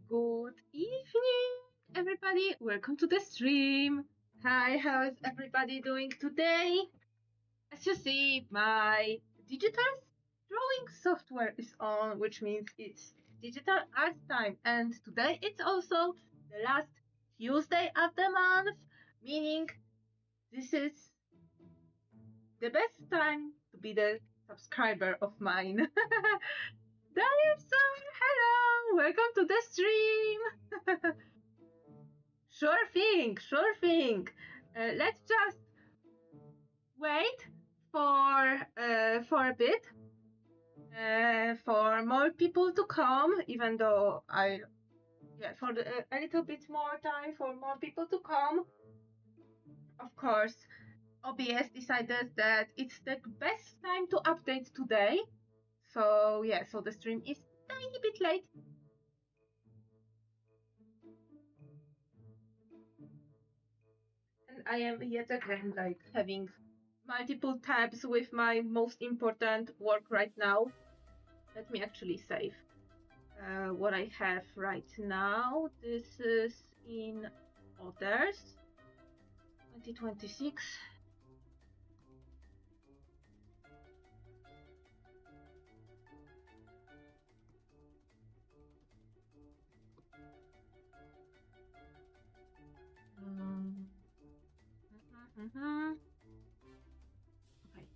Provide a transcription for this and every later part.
Good evening, everybody. Welcome to the stream. Hi, how is everybody doing today? As you see, my digital drawing software is on, which means it's digital art time. And today it's also the last Tuesday of the month, meaning this is the best time to be the subscriber of mine. Danielson, hello! Welcome to the stream! Sure thing, sure thing. Let's just wait for a bit for more people to come, even though for a little bit more time for more people to come. Of course, OBS decided that it's the best time to update today. So yeah, so the stream is a tiny bit late. And I am yet again like having multiple tabs with my most important work right now. Let me actually save what I have right now. This is in others 2026. Okay,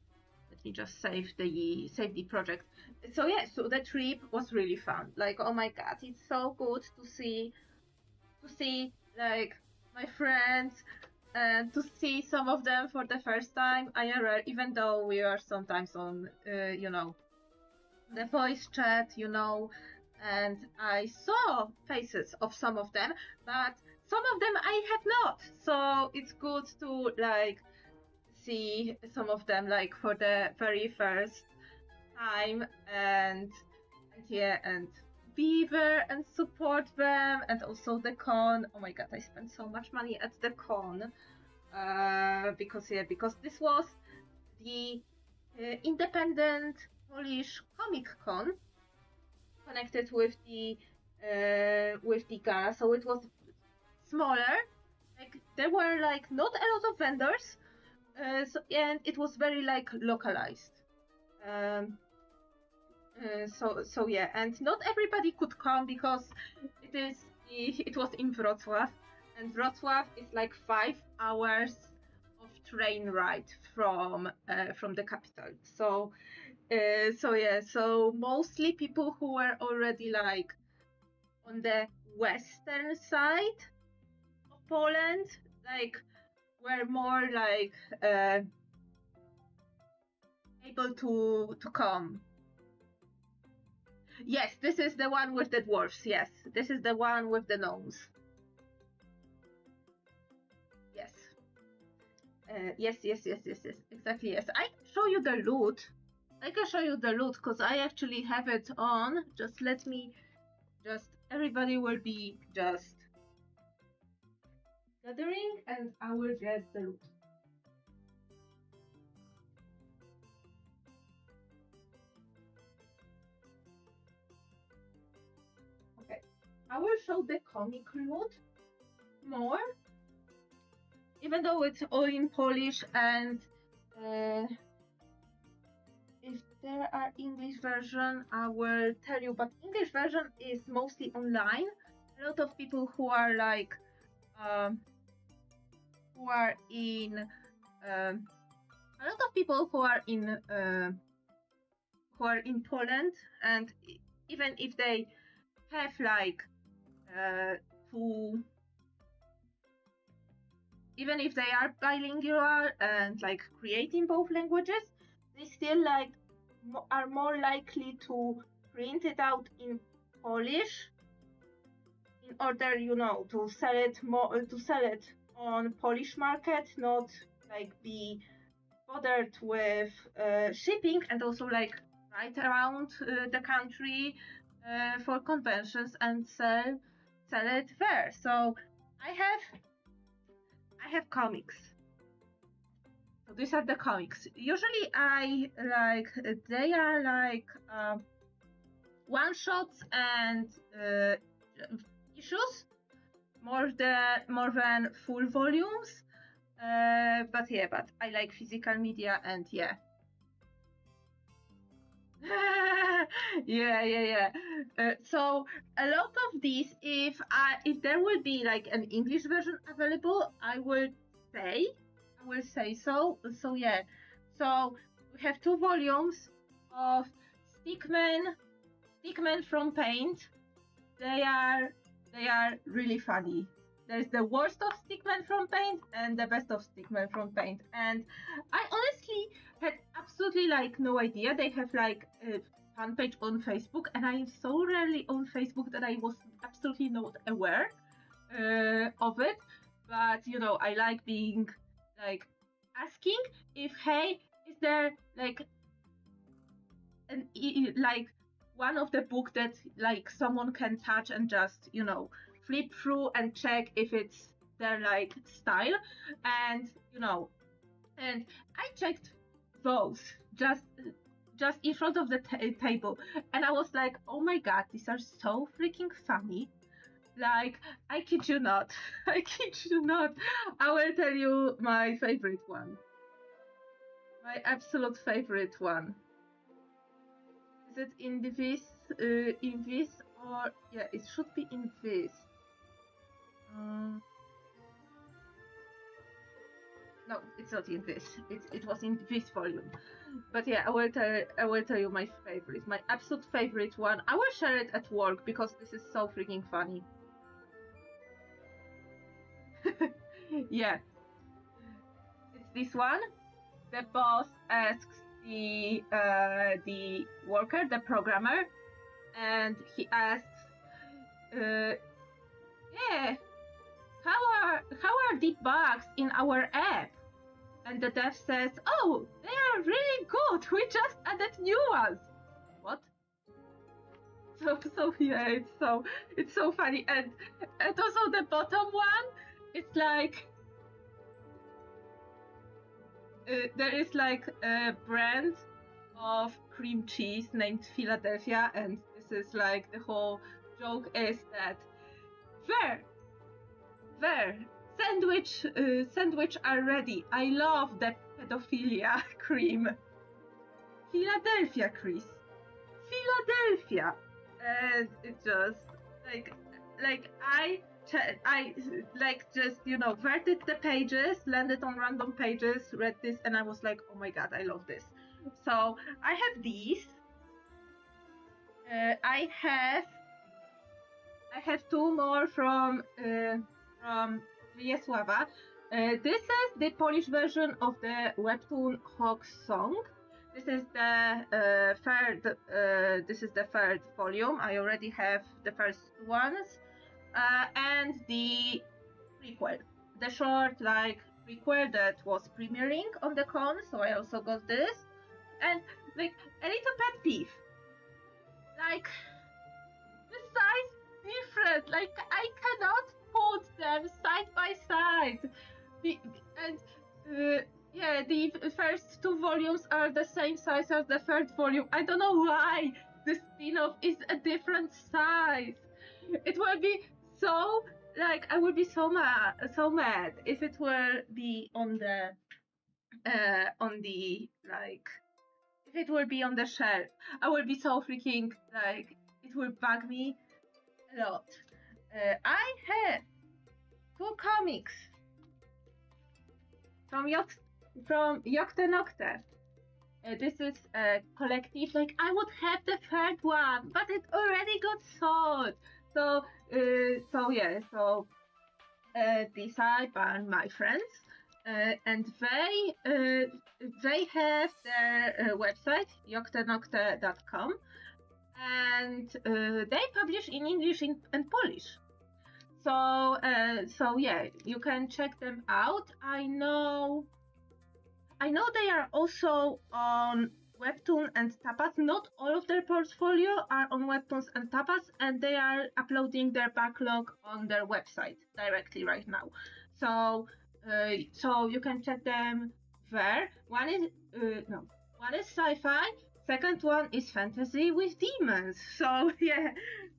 let me just save the project. So yeah, so the trip was really fun. Like, oh my god, it's so good to see like my friends and to see some of them for the first time IRL, even though we are sometimes on the voice chat, and I saw faces of some of them, but some of them I have not. So it's good to like see some of them like for the very first time and be there and support them, and also the con. Oh my god, I spent so much money at the con because this was the independent Polish comic con connected with the gala, so it was smaller. Like there were like not a lot of vendors, and it was very like localized. So yeah, and not everybody could come because it was in Wrocław, and Wrocław is like 5 hours of train ride from the capital. So yeah, so mostly people who were already like on the western side of Poland, like were more like able to come. Yes, this is the one with the dwarfs. Yes, this is the one with the gnomes. Yes. Yes. Exactly. Yes. I can show you the loot. Because I actually have it on. Just let me. Everybody will be just gathering, and I will get the loot. Okay. I will show the comic loot more, even though it's all in Polish, and if there are English version, I will tell you, but English version is mostly online. A lot of people who are like who are in Poland, and even if they have like even if they are bilingual and like creating both languages, they still like are more likely to print it out in Polish in order, to sell it on Polish market, not like be bothered with shipping, and also like ride around the country for conventions and sell it there. So I have comics. So these are the comics. Usually they are like one shots and issues, more than full volumes. But I like physical media, and yeah. yeah. So a lot of these, if there will be like an English version available, I will say so. So yeah. So we have 2 volumes of Stickman from Paint. They are really funny. There's the worst of Stickman from Paint and the best of Stickman from Paint. And I honestly had absolutely like no idea they have like a fan page on Facebook, and I am so rarely on Facebook that I was absolutely not aware of it. But I like being like asking if, hey, is there like like one of the book that like someone can touch and just flip through and check if it's their like style, and and I checked those just in front of the table, and I was like, oh my god, these are so freaking funny. Like, I kid you not. I will tell you my favorite one. My absolute favorite one. Is it in this, or yeah, it should be in this. No, it's not in this. It was in this volume. But yeah, I will tell you my favorite, my absolute favorite one. I will share it at work because this is so freaking funny. Yeah, it's this one. The boss asks the worker, the programmer, and he asks, yeah, how are the bugs in our app? And the dev says, oh, they are really good. We just added new ones. What? So yeah, it's so funny, and also the bottom one, it's like there is like a brand of cream cheese named Philadelphia, and this is like the whole joke is that there, sandwich are ready. I love pedophilia cream. Philadelphia, Chris. Philadelphia. And it just I just, you know, verted the pages, landed on random pages, read this, and I was like, oh my god, I love this. So I have these. I have two more from Wiesława. This is the Polish version of the webtoon Hawk's Song. This is the third volume. I already have the first ones, and the prequel, the short prequel that was premiering on the con. So I also got this, and like a little pet peeve, like the size different. Like I cannot put them side by side, yeah, the first two volumes are the same size as the third volume. I don't know why the spin-off is a different size. It would be so, like, I would be so mad if it were be on the if it would be on the shelf. I would be so freaking, like, it would bug me a lot. I have two comics from Yokte Nokte. This is a collective. Like, I would have the third one, but it already got sold. So these are by my friends, and they have their website yoktenokte.com, and they publish in English and Polish. So yeah, you can check them out. I know they are also on Webtoon and Tapas. Not all of their portfolio are on Webtoons and Tapas, and they are uploading their backlog on their website directly right now. So you can check them there. One is sci-fi. Second one is fantasy with demons. So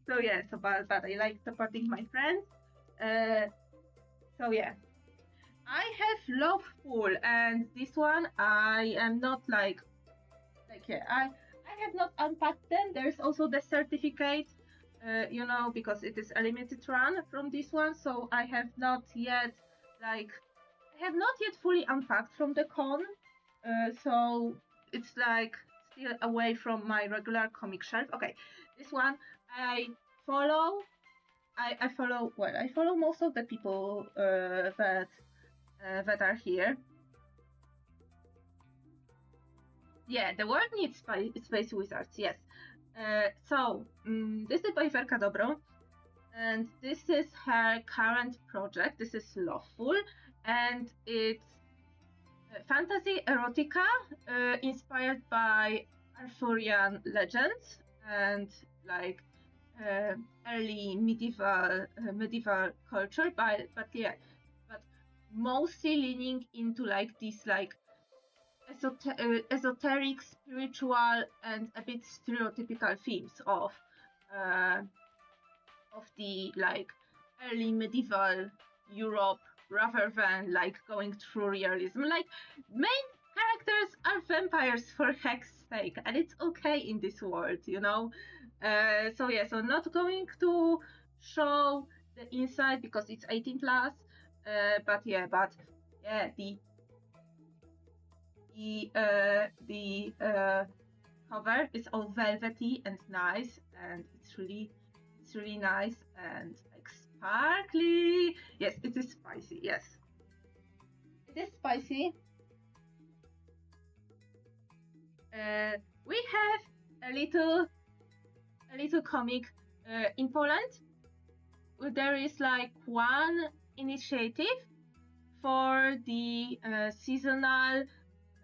but I like supporting my friends. I have Loveful, and this one I am not I have not unpacked them. There's also the certificate, because it is a limited run from this one, so I have not yet fully unpacked from the con, so it's still away from my regular comic shelf. Okay, this one I follow most of the people that are here. Yeah, the world needs space wizards, yes. This is by Werka Dobro, and this is her current project. This is Loveful, and it's fantasy erotica inspired by Arthurian legends and early medieval culture, but mostly leaning into this esoteric, spiritual, and a bit stereotypical themes of the early medieval Europe, rather than going through realism. Main characters are vampires for heck's sake, and it's okay in this world, so not going to show the inside because it's 18+, but the cover is all velvety and nice, and it's really nice and sparkly. Yes, it is spicy. Yes, it is spicy. We have a little comic in Poland. There is one initiative for the seasonal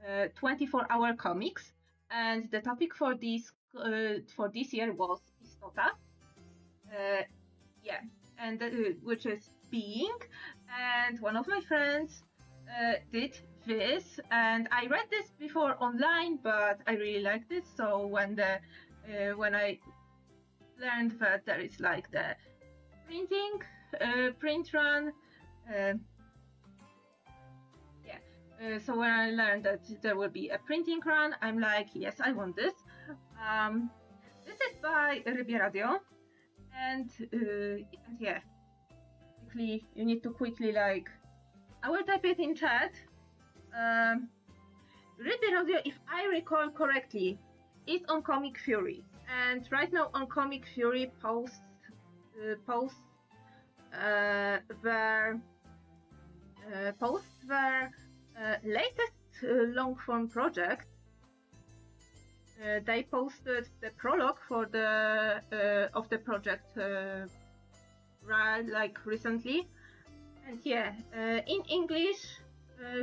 24-hour comics, and the topic for this year was istota. And which is being, and one of my friends did this, and I read this before online, but I really liked it. So when I learned that there is the print run, So when I learned that there will be a printing run, I'm like, yes, I want this. This is by Radio, and yeah, quickly, you need to quickly like, I will type it in chat. Radio, if I recall correctly, is on Comic Fury, and right now on Comic Fury posts their latest long form project. They posted the prologue for the of the project like recently, and yeah, in English,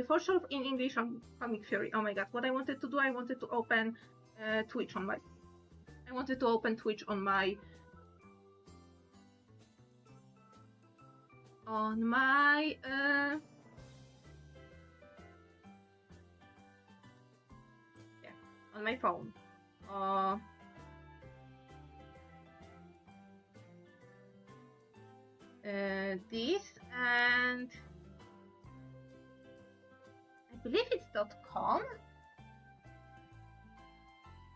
for sure in English on Comic Fury. Oh my god, what I wanted to do, I wanted to open Twitch on my. I wanted to open Twitch on my. On my phone. This, and I believe it's .com.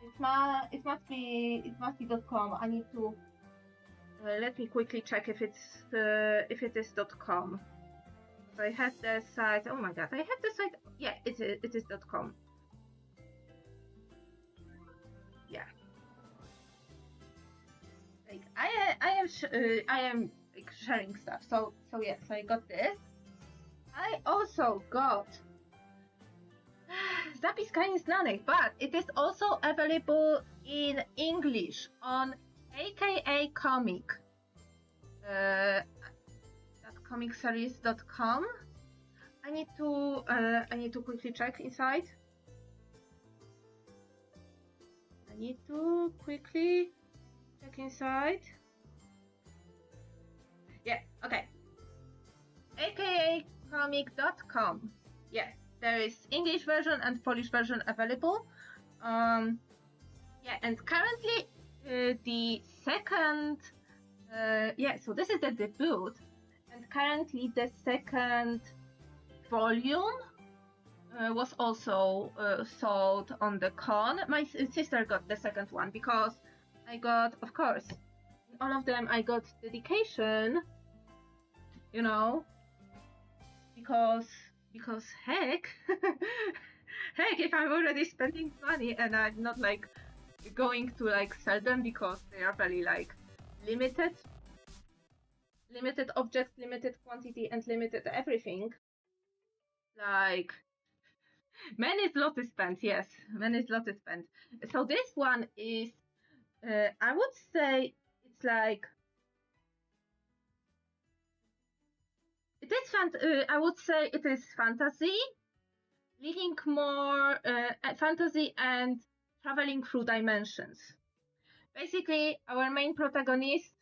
It must be .com. I need to let me quickly check if it is .com. I had the site. Oh my god, I have the site. Yeah, it is .com. Yeah. Like I am like sharing stuff. So yes, I got this. I also got Zapiskani Znanych, but it is also available in English on aka comic comicseries.com. I need to quickly check inside. I need to quickly check inside. Yeah, okay. aka comic.com. Yeah, there is English version and Polish version available. Yeah, and currently the second, so this is the debut, and currently the second volume was also sold on the con. My sister got the second one because I got, of course, in all of them I got dedication, you know, because heck, heck, if I'm already spending money and I'm not like going to like sell them because they are very like limited objects, limited quantity, and limited everything. Like, many zloty spent, yes, many zloty spent. So this one is, I would say, it's like, it is I would say it is fantasy, leaning more at fantasy and traveling through dimensions. Basically, our main protagonist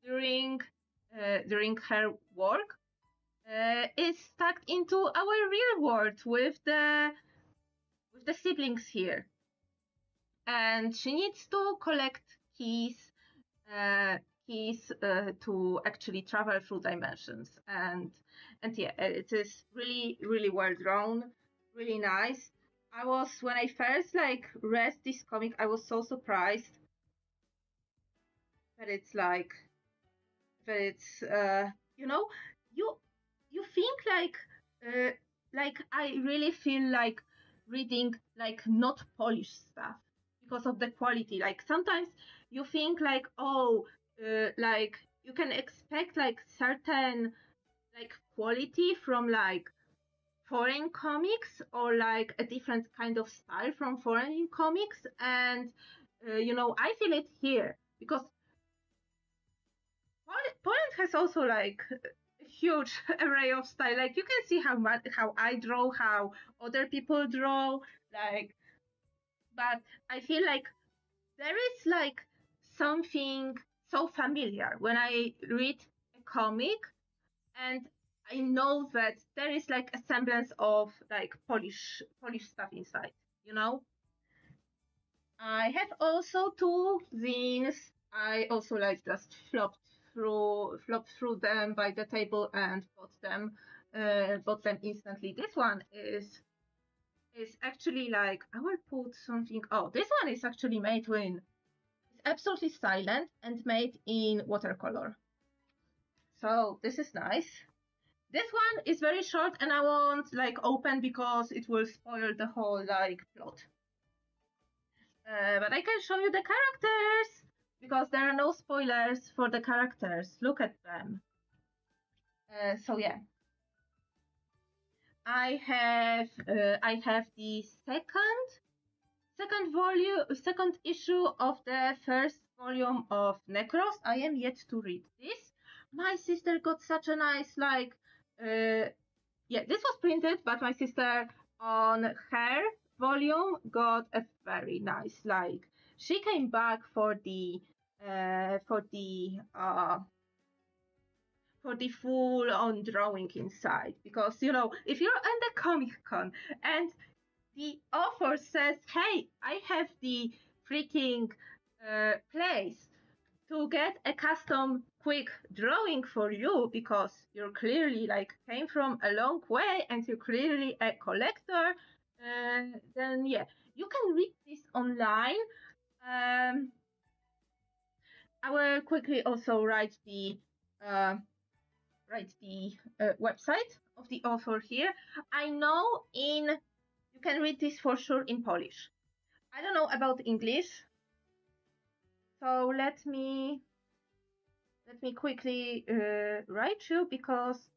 during her work is stuck into our real world with the siblings here, and she needs to collect keys to actually travel through dimensions, and yeah, it is really well drawn, really nice. When I first like read this comic, I was so surprised that it's like you know, you think like I really feel like reading like not Polish stuff because of the quality. Like sometimes you think like, oh, like you can expect like certain like quality from like foreign comics or like a different kind of style from foreign comics, and I feel it here because Poland has also like a huge array of style. Like you can see how I draw, how other people draw, like, but I feel like there is like something so familiar when I read a comic, and I know that there is like a semblance of like Polish stuff inside, you know. I have also two zines. I also like just flopped through them by the table and bought them bought them instantly. This one is actually like, I will put something. Oh, this one is actually made in, it's absolutely silent and made in watercolor. So this is nice. This one is very short and I won't like open because it will spoil the whole like plot. But I can show you the characters because there are no spoilers for the characters. Look at them. So yeah, I have the second issue of the first volume of Necros. I am yet to read this. My sister got such a nice like yeah, this was printed, but my sister on her volume got a very nice like, she came back for the full on drawing inside, because you know, if you're at the Comic Con and the author says, hey, I have the freaking place to get a custom quick drawing for you, because you're clearly like came from a long way and you're clearly a collector, then yeah, you can read this online. I will quickly also write the website of the author here. I know you can read this for sure in Polish. I don't know about English, so let me quickly write you, because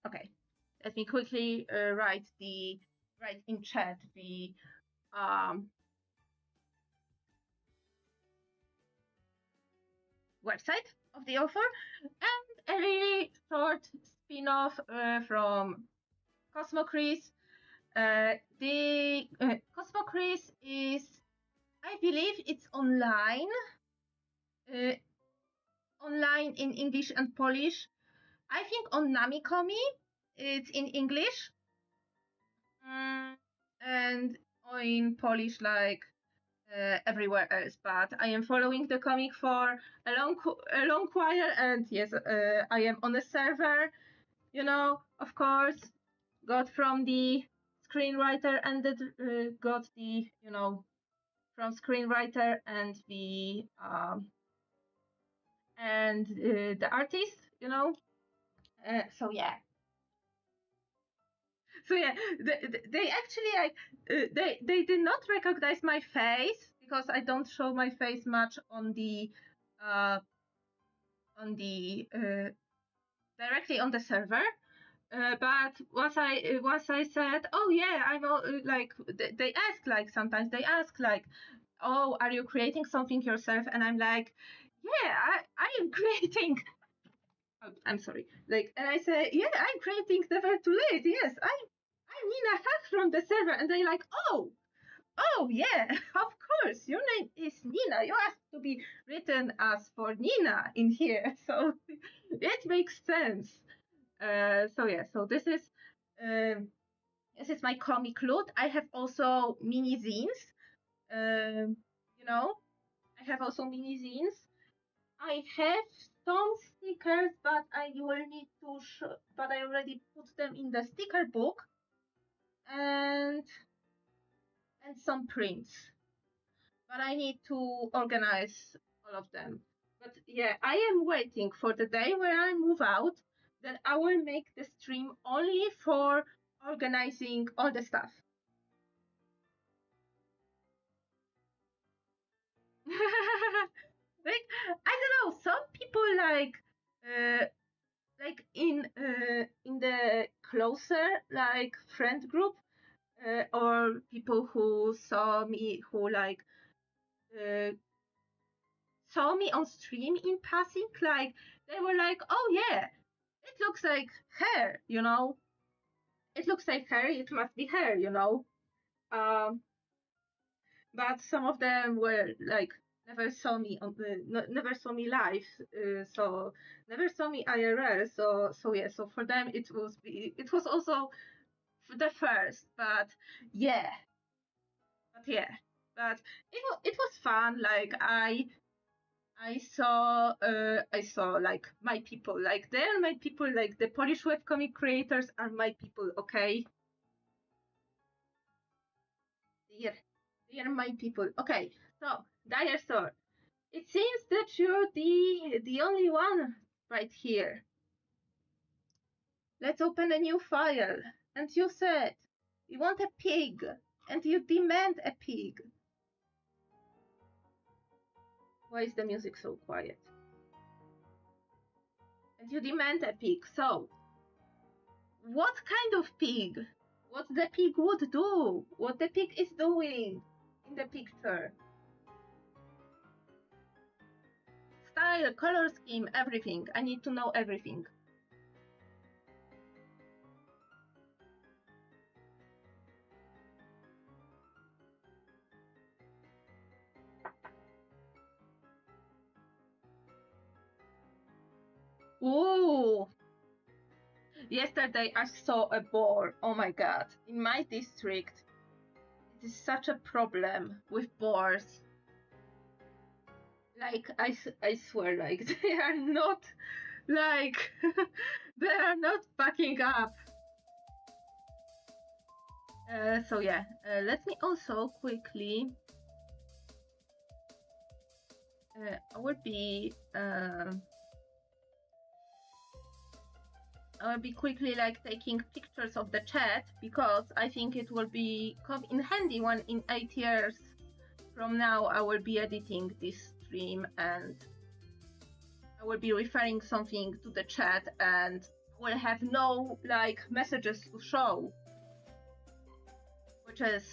okay, let me quickly write in chat the website of the author, and a really short spin-off from Cosmo Chris. The Cosmo Chris is, I believe it's online in English and Polish. I think on Namikomi it's in English, and in Polish like everywhere else. But I am following the comic for a long while, and yes, I am on a server. You know, of course, got from the screenwriter and got the, you know, from screenwriter and the the artist. You know, so yeah. So yeah, they actually like they did not recognize my face, because I don't show my face much on the uh, directly on the server. But once I said, oh yeah, I'm like, they ask like, sometimes they ask like, oh, are you creating something yourself? And I'm like, yeah, I am creating. Oh, I'm sorry. Like, and I say, yeah, I'm creating Never Too Late. Yes, I'm Nina Hack from the server. And they like, oh yeah, of course, your name is Nina. You asked to be written as for Nina in here, so it makes sense. So yeah, so this is my comic loot. I have also mini zines. You know, I have also mini zines. I have some stickers, but I will need to show. But I already put them in the sticker book, and some prints. But I need to organize all of them. But yeah, I am waiting for the day where I move out. Then I will make the stream only for organizing all the stuff. Like, I don't know, some people like in the closer like friend group, or people who saw me, who like uh, saw me on stream in passing, like they were like, oh yeah, it looks like hair, you know, it looks like hair, it must be hair, you know. um but some of them were like never saw me on never saw me live, so never saw me IRL. So yeah, so for them it was also the first, but yeah, but it was fun. Like I saw like my people, like they're my people, like the Polish webcomic creators are my people, okay? They're my people. Okay, so Dire Sword. It seems that you're the only one right here. Let's open a new file. And you said you want a pig, and you demand a pig. Why is the music so quiet? And you demand a pig. So, what kind of pig? What the pig would do? What the pig is doing in the picture? Style, color scheme, everything. I need to know everything. Ooh! Yesterday I saw a boar. Oh my god. In my district, it is such a problem with boars. Like, I swear, like, they are not, like, they are not backing up. So yeah, let me also quickly, I will be quickly like taking pictures of the chat, because I think it will be come in handy when in 8 years from now I will be editing this stream and I will be referring something to the chat and will have no like messages to show, which is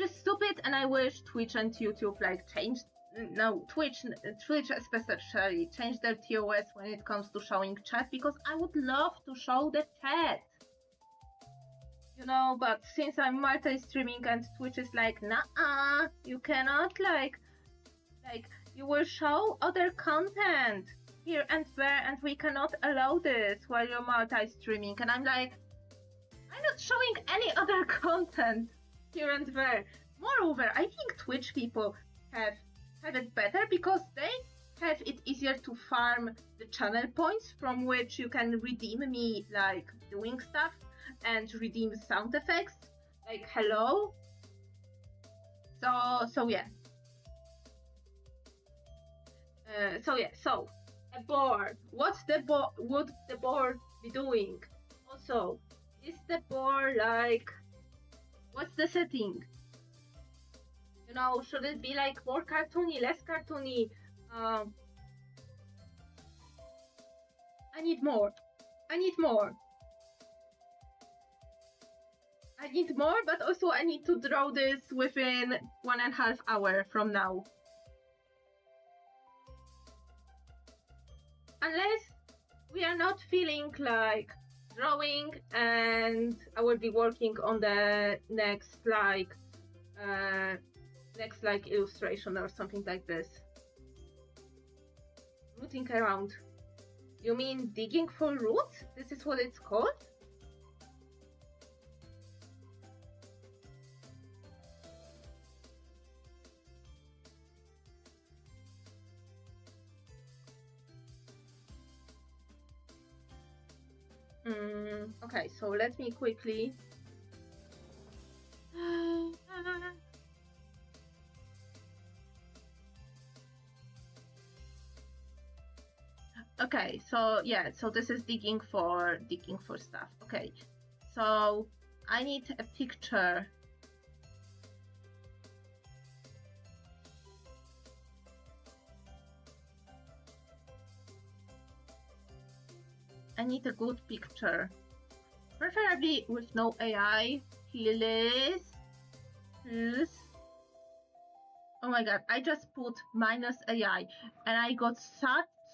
stupid, and I wish Twitch and YouTube like changed. No, Twitch especially changed their TOS when it comes to showing chat, because I would love to show the chat, you know, but since I'm multi-streaming and Twitch is like, nah, you cannot like you will show other content here and there, and we cannot allow this while you're multi-streaming. And I'm like, I'm not showing any other content here and there. Moreover, I think Twitch people have it better because they have it easier to farm the channel points from which you can redeem me like doing stuff and redeem sound effects like hello. So yeah. So a board. Would the board be doing? Also, is the board like, what's the setting? You know, should it be like more cartoony, less cartoony? I need more. I need more, but also I need to draw this within 1.5 hours from now. Unless we are not feeling like drawing, and I will be working on the next illustration or something like this. Rooting around. You mean digging for roots? This is what it's called? Okay, so let me quickly. Okay, so yeah, so this is digging for stuff. Okay, so I need a picture. I need a good picture, preferably with no AI, please. Oh my god, I just put -AI and I got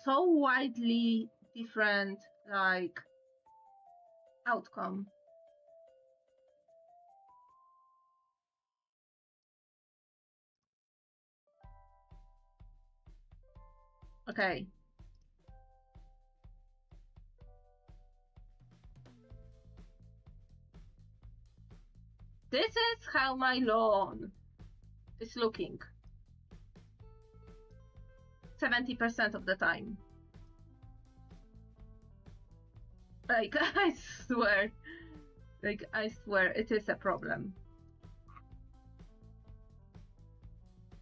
so widely different like outcome. Okay. This is how my lawn is looking. 70% of the time. Like, I swear. Like, I swear it is a problem.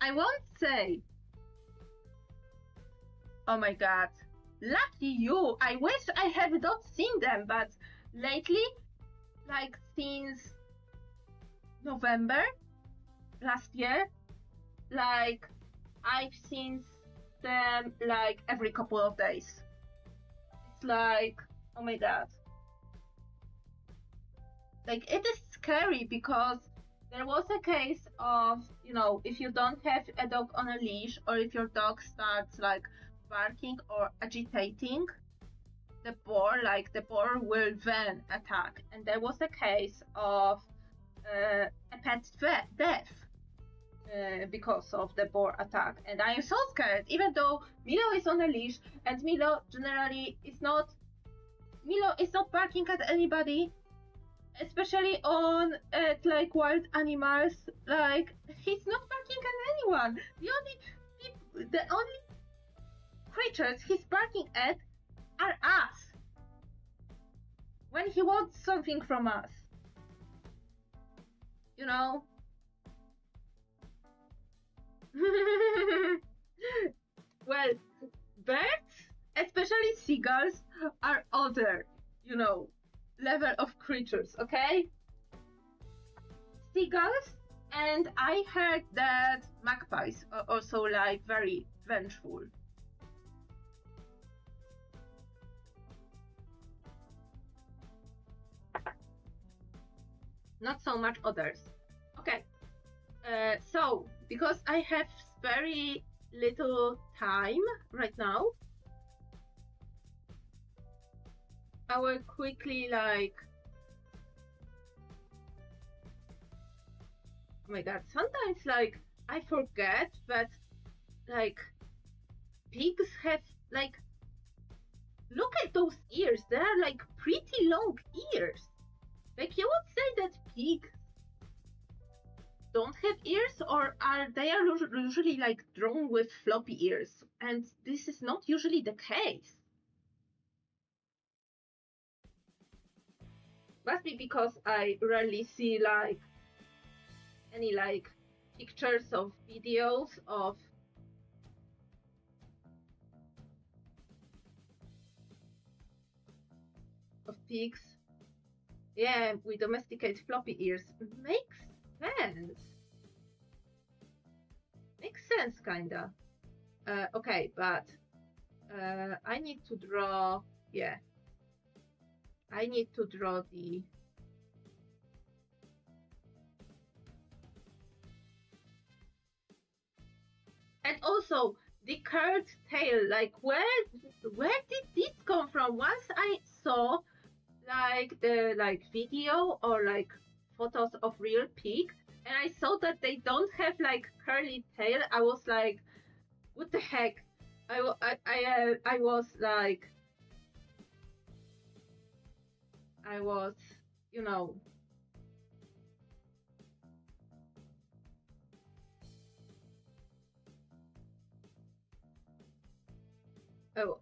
I won't say. Oh my god. Lucky you. I wish I have not seen them, but lately, like since November last year, like I've seen them like every couple of days. It's like, oh my god. Like, it is scary because there was a case of, you know, if you don't have a dog on a leash, or if your dog starts like barking or agitating the boar, like the boar will then attack. And there was a case of a pet death because of the boar attack. And I am so scared, even though Milo is on a leash, and Milo generally is not barking at anybody, especially on like wild animals. Like, he's not barking at anyone. The only creatures he's barking at are us when he wants something from us, you know. Well, birds, especially seagulls, are other, you know, level of creatures, okay? Seagulls, and I heard that magpies are also like very vengeful. Not so much others. Okay, so because I have very little time right now, I will quickly like, oh my god, sometimes like I forget that like pigs have like, look at those ears, they're like pretty long ears. Like, you would say that pigs don't have ears, or are they usually like drawn with floppy ears, and this is not usually the case. Must be because I rarely see like any like pictures of videos of pigs. Yeah, we domesticate floppy ears. Makes sense. Makes sense, kinda. Okay, but I need to draw, yeah. I need to draw the and also the curved tail. Like, where did this come from? Once I saw like the video or like photos of real pig, and I saw that they don't have like curly tail, I was like, what the heck? I was like, I was, you know,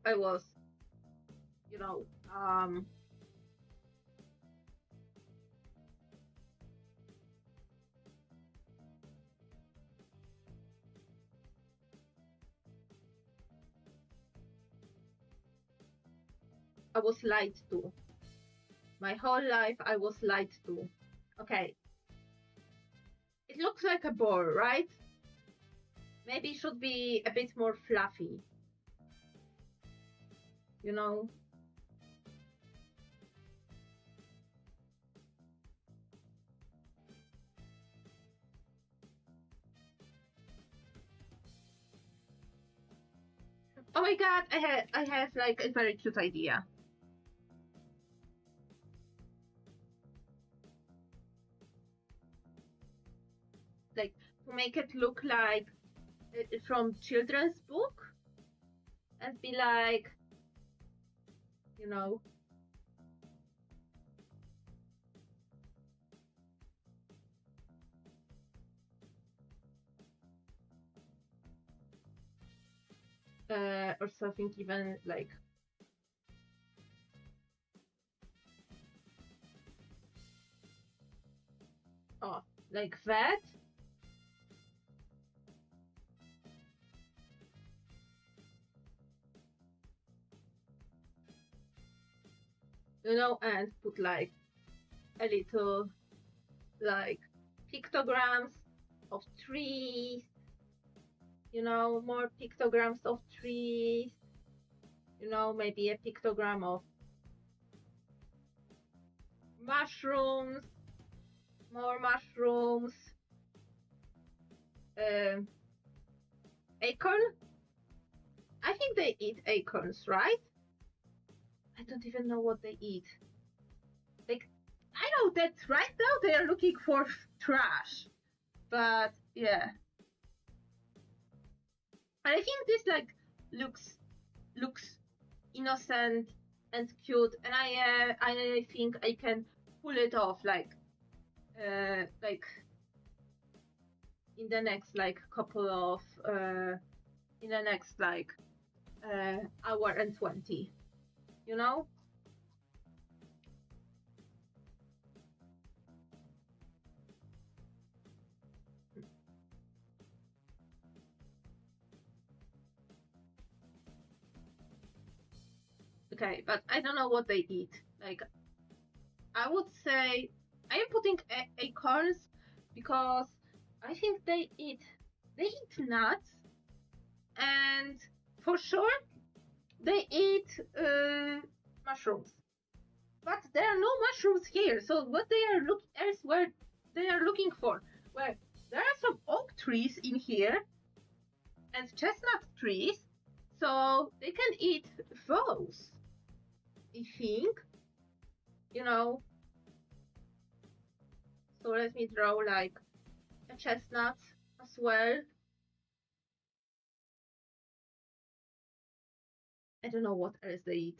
I was, you know, I was lied to. My whole life I was lied to. Okay. It looks like a boar, right? Maybe it should be a bit more fluffy. You know? Oh my god, I have like a very cute idea. Like, to make it look like from children's book, and be like, you know, or something even like like that. You know, and put like a little like pictograms of trees, you know, more pictograms of trees, you know, maybe a pictogram of mushrooms, more mushrooms, acorn. I think they eat acorns, right? I don't even know what they eat. Like, I know that right now they are looking for trash, but yeah. I think this like looks innocent and cute, and I think I can pull it off like in the next like couple of in the next like hour and 20, you know. Okay, but I don't know what they eat. Like, I would say I am putting acorns because I think they eat nuts, and for sure they eat mushrooms. But there are no mushrooms here, so what they are looking elsewhere they are looking for. Well, there are some oak trees in here and chestnut trees, so they can eat those. I think, you know. So let me draw like a chestnut as well. I don't know what else they eat.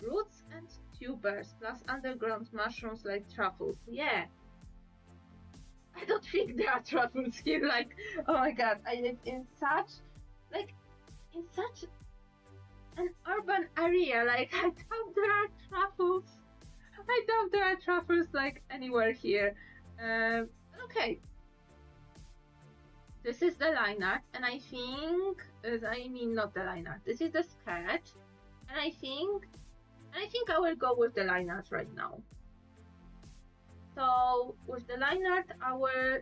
Roots and tubers, plus underground mushrooms like truffles. Yeah. I don't think there are truffles here. Like, oh my god, I live in such an urban area. Like, I doubt there are truffles. I doubt there are truffles like anywhere here. Okay. This is the line art, and I think, not the line art. This is the sketch, and I think I will go with the line art right now. So with the line art, I will.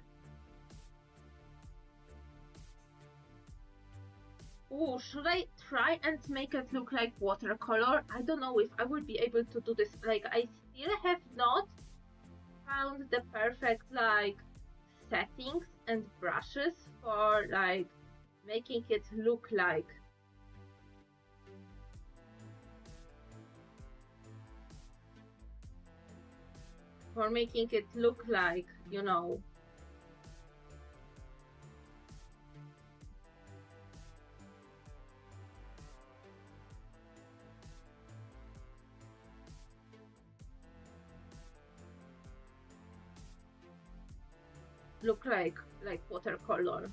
Oh, should I try and make it look like watercolor? I don't know if I will be able to do this. Like, I still have not found the perfect like settings and brushes for like making it look like you know, look like watercolor.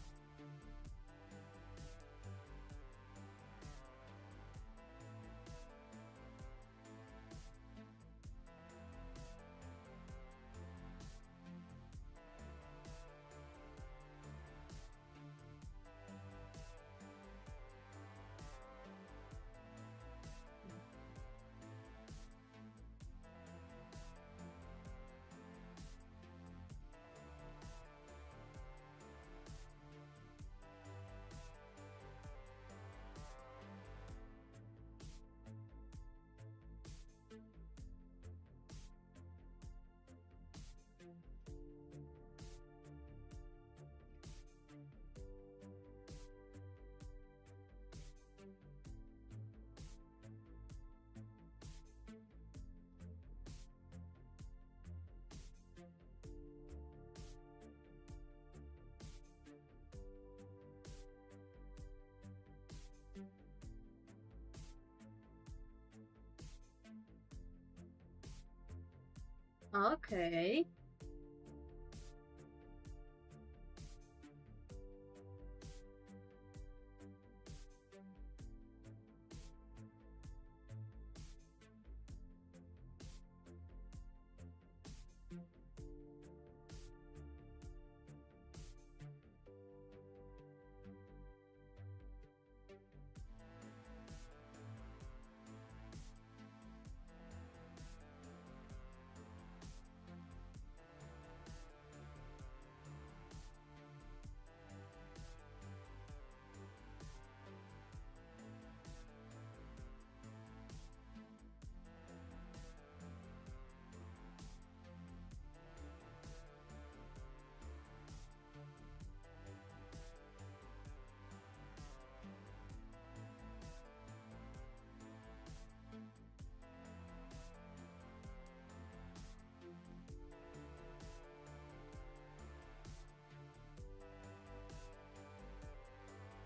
Okay.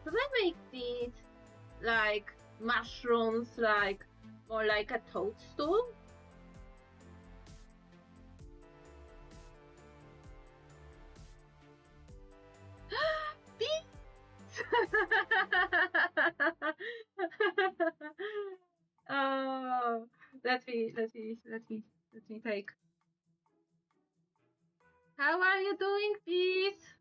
Should I make these like mushrooms, like more like a toadstool? Bees! Oh, let me take. How are you doing, bees?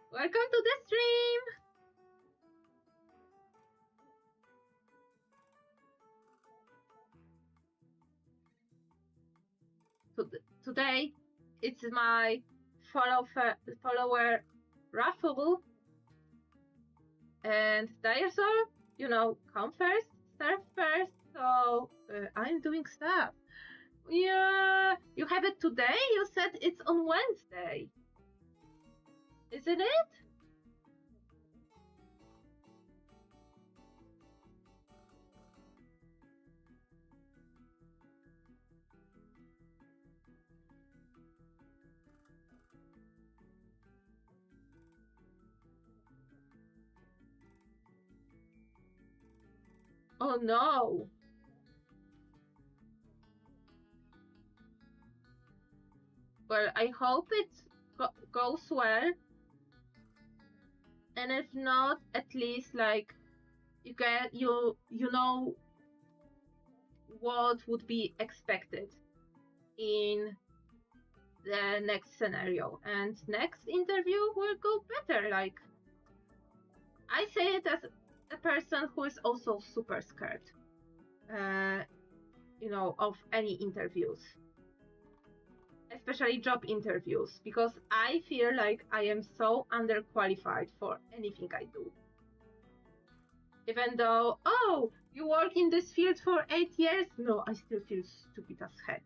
Welcome to the stream. Today, it's my follower raffle, and dinosaur, you know, come first, serve first. So I'm doing stuff. Yeah, you have it today? You said it's on Wednesday, isn't it? Oh no. Well, I hope it goes well. And if not, at least like you know what would be expected in the next scenario, and next interview will go better. Like, I say it as a person who is also super scared, you know, of any interviews, especially job interviews, because I feel like I am so underqualified for anything I do. Even though, oh, you work in this field for 8 years? No, I still feel stupid as heck.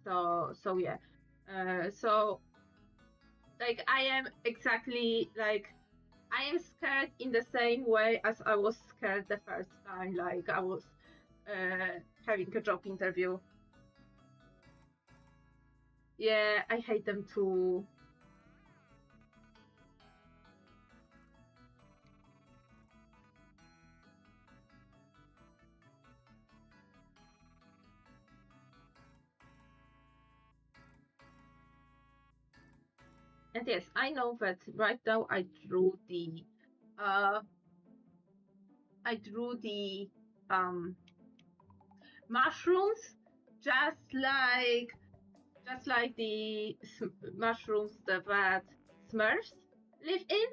So yeah. So like I am exactly like I am scared in the same way as I was scared the first time, like I was having a job interview. Yeah, I hate them too. And yes, I know that right now I drew the mushrooms just like the mushrooms that Smurfs live in,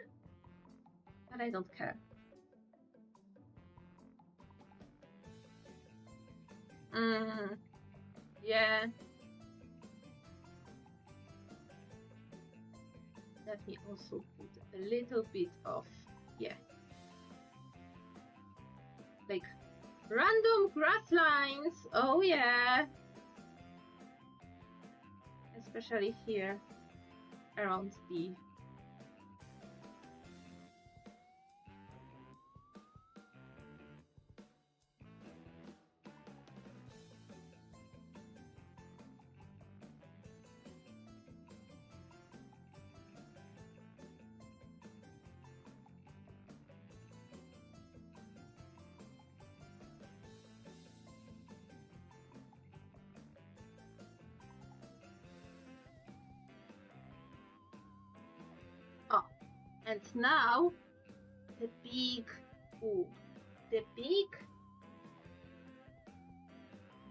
but I don't care. Yeah. Let me also put a little bit of, yeah, like random grass lines. Oh yeah. Especially here around the And now the big, the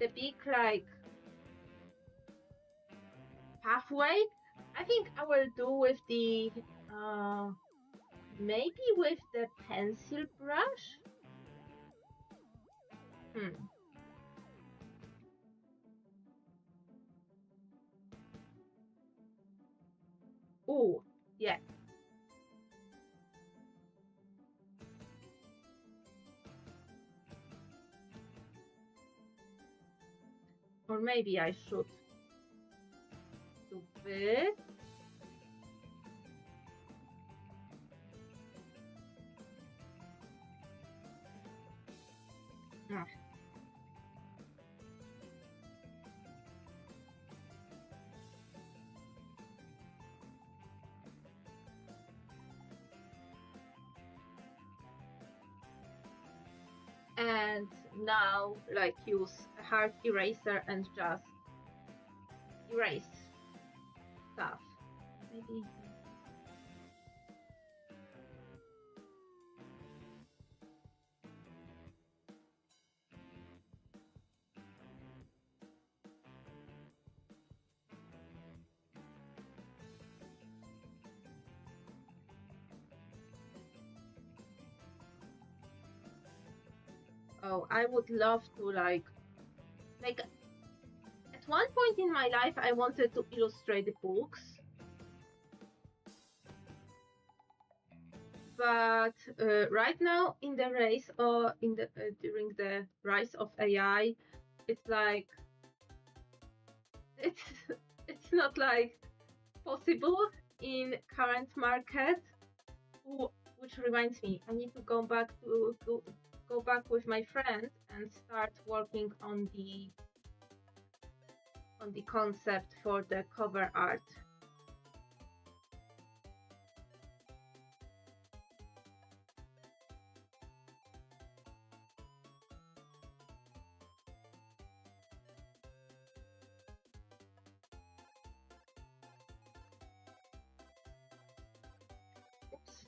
big like pathway. I think I will do with the maybe with the pencil brush. Oh, yeah. Or maybe I should do this. And now like use a hard eraser and just erase stuff. Maybe. Oh, I would love to like at one point in my life I wanted to illustrate the books, but right now in the race or in the during the rise of AI, it's like it's not like possible in current market. Which reminds me, I need to go back with my friend and start working on the concept for the cover art. Oops.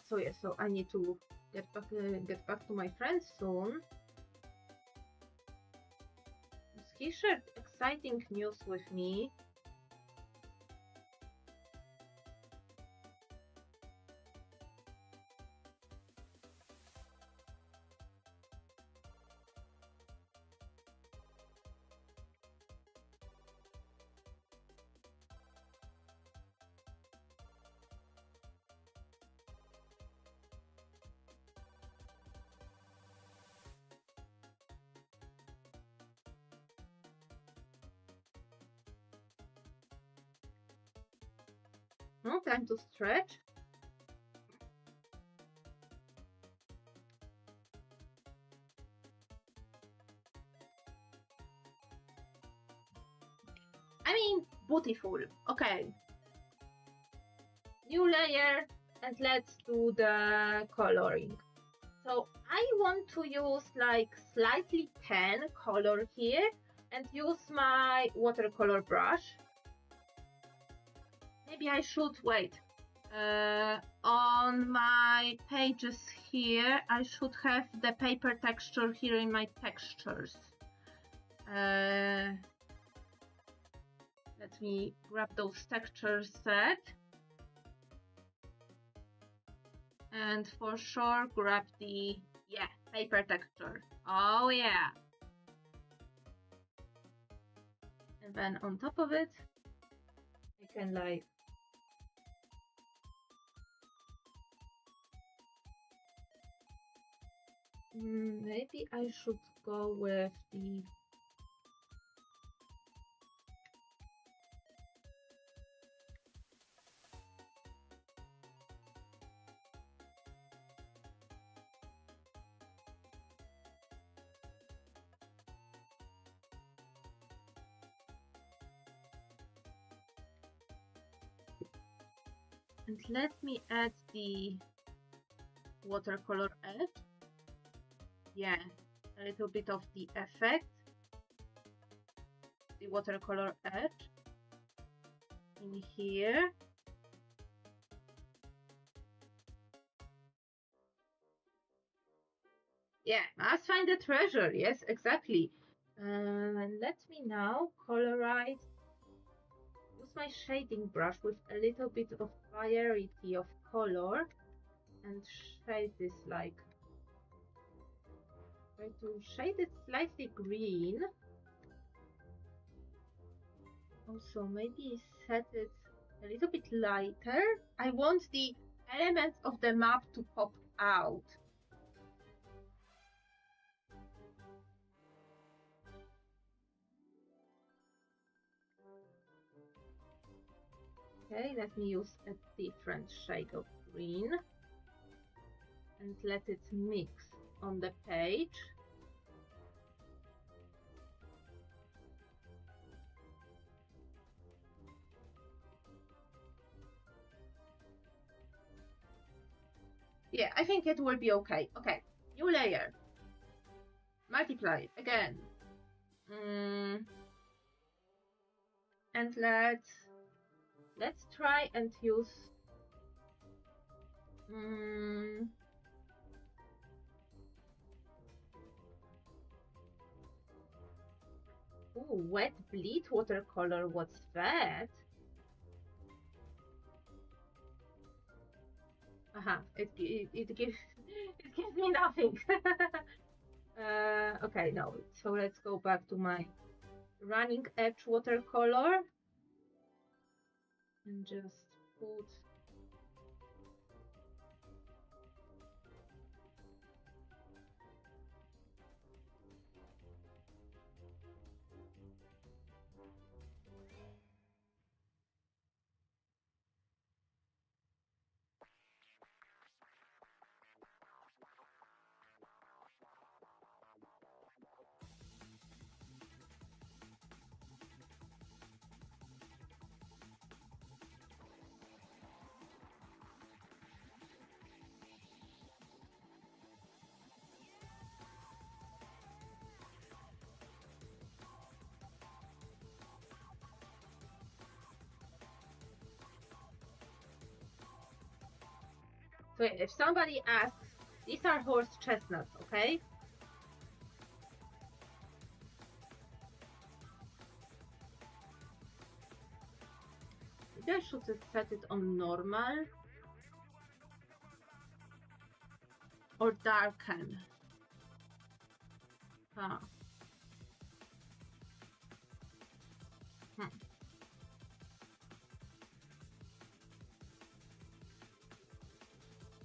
So yeah, so I need to get back to my friend soon. He shared exciting news with me. No time to stretch. I mean, beautiful. Okay. New layer, and let's do the coloring. So I want to use like slightly tan color here and use my watercolor brush. Maybe I should wait. On my pages here, I should have the paper texture here in my textures. Let me grab those texture set. And for sure, grab the, paper texture. Oh yeah. And then on top of it, I can like Maybe I should go with the and let me add the watercolor edge. Yeah, a little bit of the effect, the watercolor edge in here. Yeah, must find the treasure. Yes, exactly. Let me now colorize. Use my shading brush with a little bit of variety of color and shade this like. Try to shade it slightly green. Also, maybe set it a little bit lighter. I want the elements of the map to pop out. Okay, let me use a different shade of green and let it mix on the page. Yeah, I think it will be okay. Okay, new layer. Multiply again. And let's try and use wet bleed watercolor. What's that? It gives it gives me nothing. Okay, no. So let's go back to my running edge watercolor and just put so if somebody asks, these are horse chestnuts, okay? Maybe I should set it on normal or darken.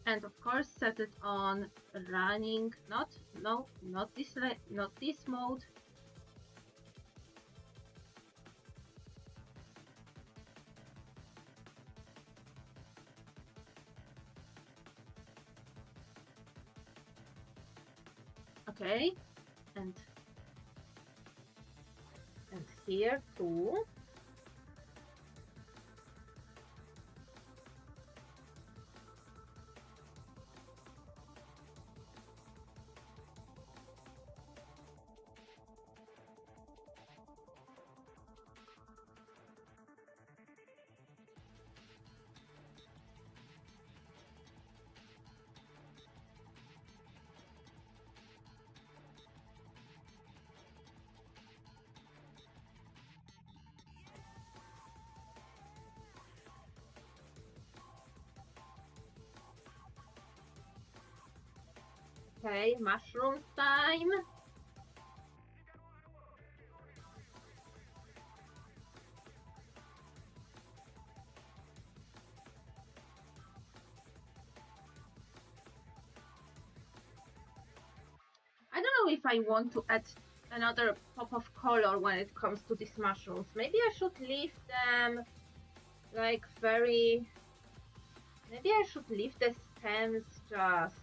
And of course set it on running, not this mode. Okay, and here too. Okay, mushrooms time. if I want to add another pop of color when it comes to these mushrooms. Maybe I should leave them like very... Maybe I should leave the stems just,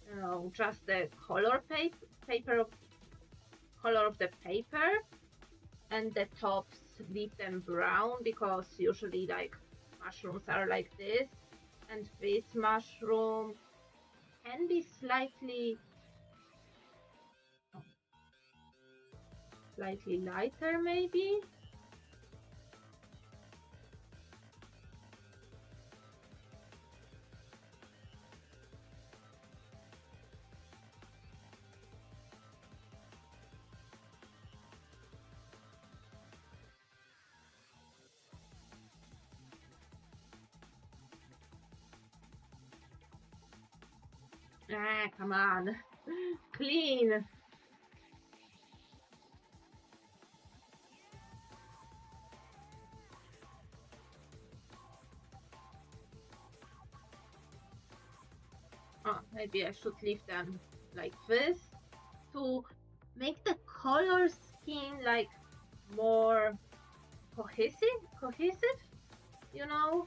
you know, just the color color of the paper, and the tops leave them brown, because usually like mushrooms are like this, and this mushroom can be slightly lighter maybe. Ah, come on. Clean. Oh, maybe I should leave them like this to make the color scheme like more cohesive, you know?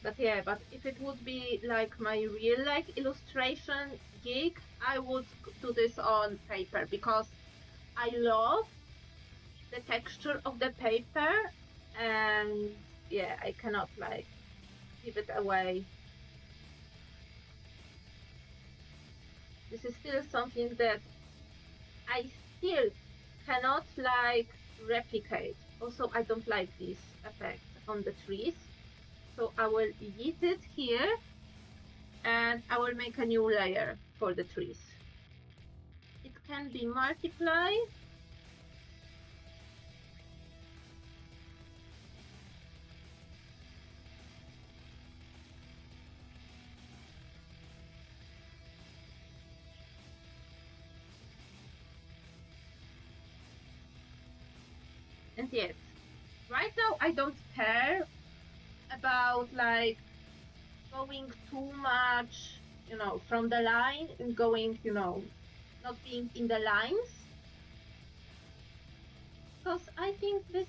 But yeah, but if it would be like my real like illustration gig, I would do this on paper, because I love the texture of the paper, and yeah, I cannot like give it away. This is still something that I still cannot like replicate. Also, I don't like this effect on the trees. So I will eat it here, and I will make a new layer for the trees. It can be multiplied. And yes, right now I don't care about like going too much, you know, from the line and going, you know, not being in the lines, because I think this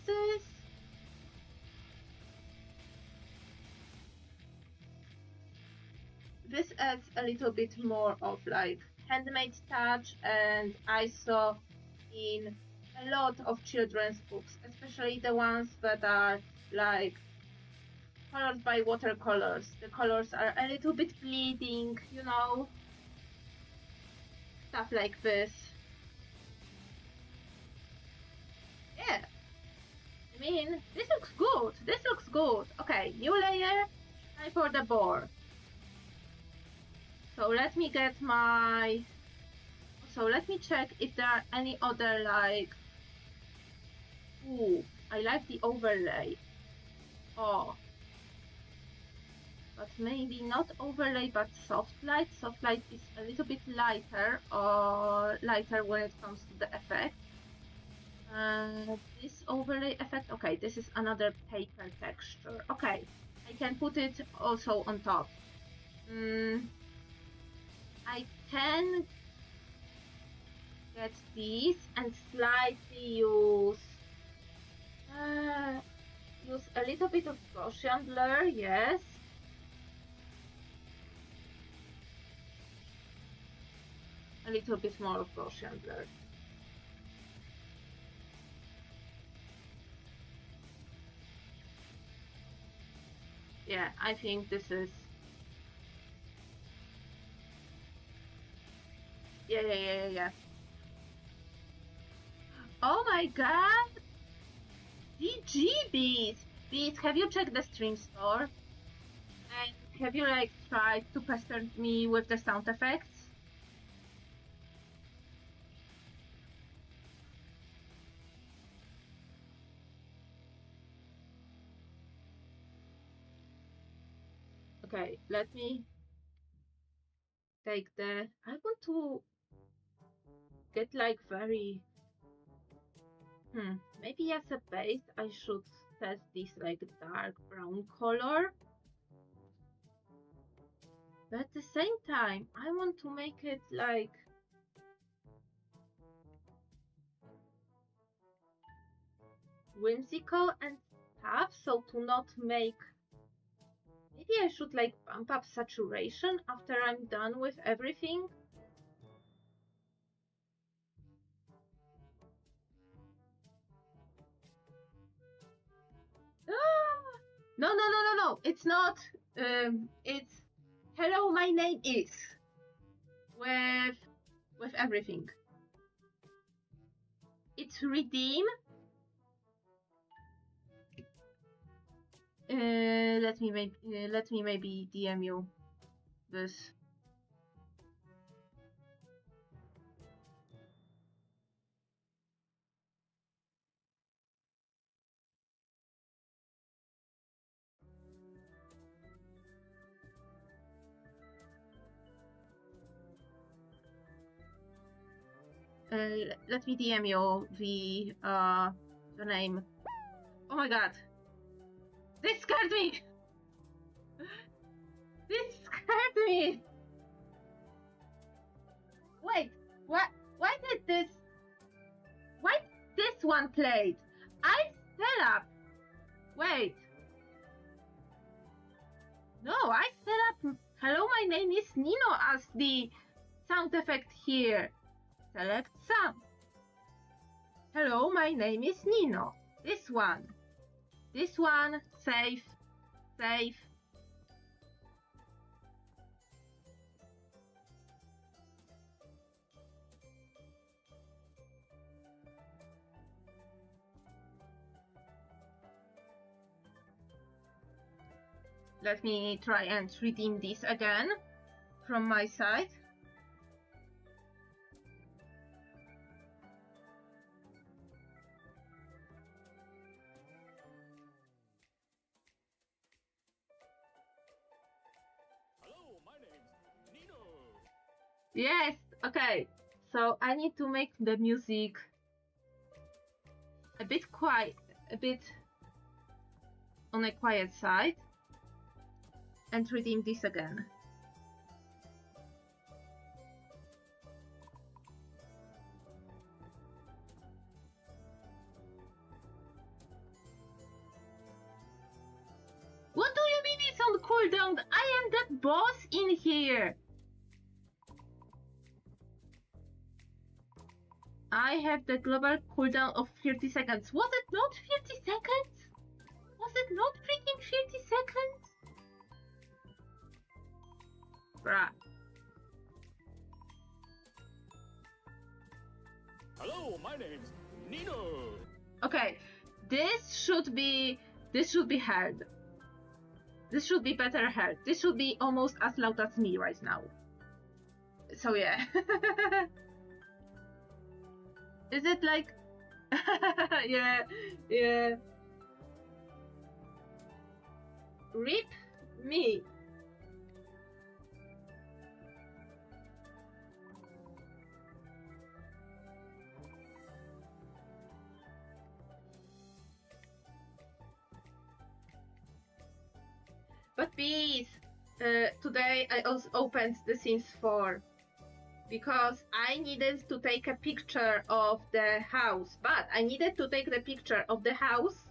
adds a little bit more of like handmade touch, and I saw in a lot of children's books, especially the ones that are like colored by watercolors. The colors are a little bit bleeding, you know, stuff like this. Yeah, I mean, this looks good. This looks good. Okay, new layer. Time for the board. So let me get my... So let me check if there are any other like... Ooh, I like the overlay. Oh. But maybe not overlay, but soft light. Soft light is a little bit lighter, or lighter when it comes to the effect. This overlay effect, okay, this is another paper texture. Okay, I can put it also on top. I can get these and slightly use a little bit of Gaussian blur, yes. A little bit more of Gaussian blur. Yeah, I think this is... Yeah. Oh my god! DG Beats! Beats, have you checked the stream store? And have you like tried to pester me with the sound effects? Okay, let me take the... I want to... get like very... maybe as a base I should set this like dark brown color. But at the same time, I want to make it like... whimsical and stuff, so to not make... Maybe I should like bump up saturation after I'm done with everything. Ah! No, it's not. It's hello, my name is with everything. It's redeem. Let me maybe DM you this. Let me DM you the name. Oh my god. This scared me! This scared me! Wait, what? Why did this one played? I set up. Wait. No, I set up hello, my name is Nino as the sound effect here. Select sound. Hello, my name is Nino. This one. This one, save. Let me try and redeem this again from my side. Hello, my name's Nino. Yes, okay. So I need to make the music a bit quiet, a bit on a quiet side. And redeem this again. What do you mean it's on cooldown? I am the boss in here. I have the global cooldown of 30 seconds. Was it not 30 seconds? Was it not freaking 30 seconds? Bruh. Hello, my name's Nino. Okay, this should be heard. This should be better heard. This should be almost as loud as me right now. So yeah. Is it like... yeah. Rip me. But please, today I also opened The Sims 4 because I needed to take a picture of the house, but I needed to take the picture of the house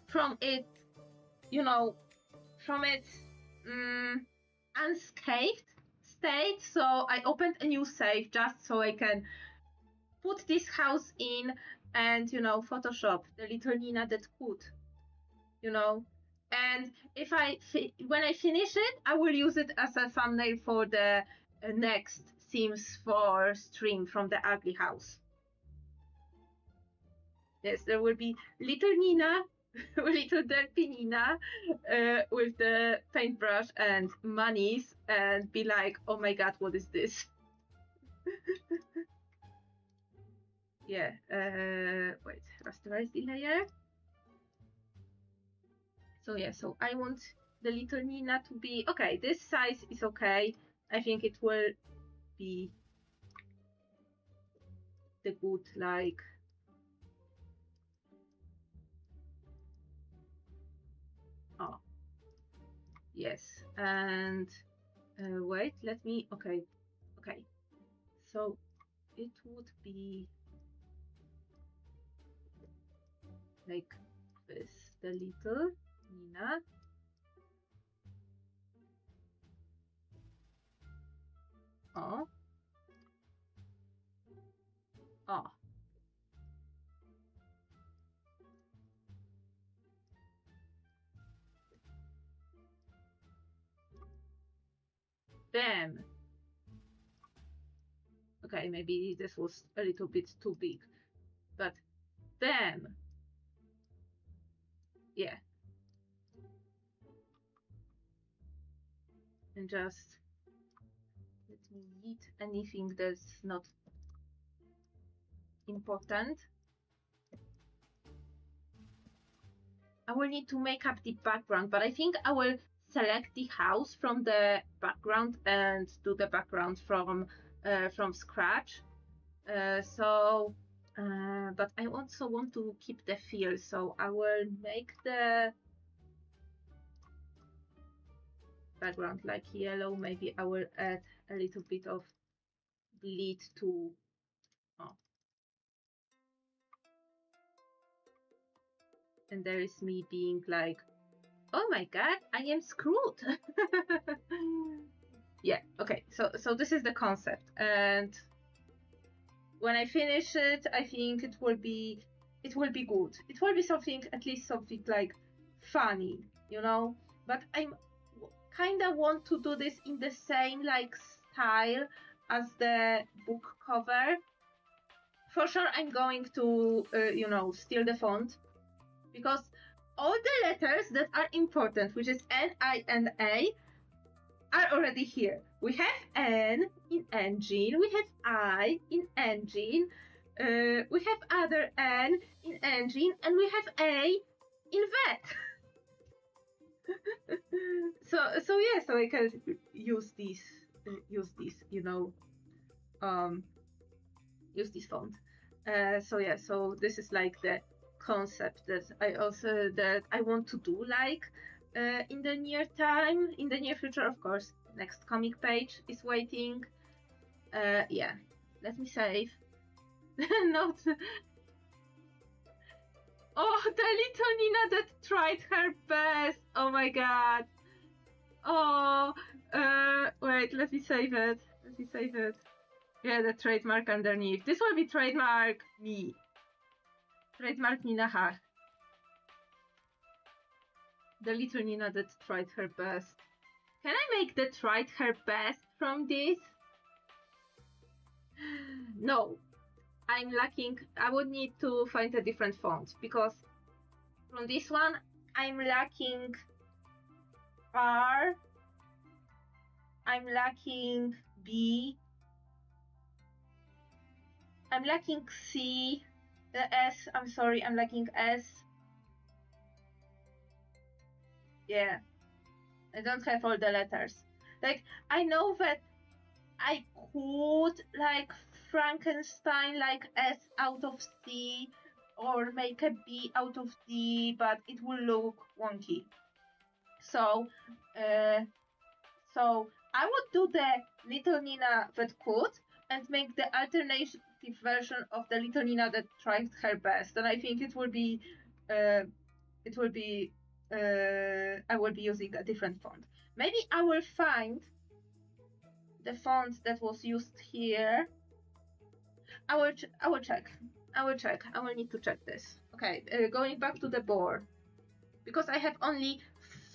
from its, from its unscathed state. So I opened a new save just so I can put this house in and, Photoshop the little Nina that could. And if when I finish it, I will use it as a thumbnail for the next Sims 4 stream from the ugly house. Yes, there will be little Nina, little dirty Nina, with the paintbrush and monies, and be like, oh my god, what is this? Yeah, wait, rasterize the layer. So yeah, so I want the little Nina to be, okay, this size is okay. I think it will be the good, like, oh, yes, and wait, let me, okay, so it would be like this, the little Nina. Oh. Oh. Damn. Okay, maybe this was a little bit too big, but damn. Yeah. And just let me eat anything that's not important. I will need to make up the background, but I think I will select the house from the background and do the background from scratch. But I also want to keep the feel, so I will make the background like yellow. Maybe I will add a little bit of bleed to, oh. And there is me being like, oh my god, I am screwed. Yeah, okay, so this is the concept, and when I finish it, I think it will be good. It will be something, at least something like funny, you know. But I kind of want to do this in the same like style as the book cover. For sure, I'm going to steal the font, because all the letters that are important, which is N, I, and A, are already here. We have N in engine, we have I in engine, we have other N in engine, and we have A in vet. so I can use this, use this font. So this is like the concept that I want to do, like in the near future, of course. Next comic page is waiting. Yeah, let me save. Not. Oh, the little Nina that tried her best. Oh my god. Oh, wait, let me save it. Yeah, the trademark underneath. This will be trademark me. Trademark Nina Ha. The little Nina that tried her best. Can I make the tried her best from this? No. I'm lacking. I would need to find a different font, because from this one I'm lacking R, I'm lacking B, I'm lacking C, S, I'm sorry, I'm lacking S. Yeah, I don't have all the letters. Like, I know that I could like Frankenstein like S out of C, or make a B out of D, but it will look wonky. So I would do the little Nina that could, and make the alternative version of the little Nina that tried her best. And I think it will be I will be using a different font. Maybe I will find the font that was used here. I will check. I will need to check this. Okay, going back to the board, because I have only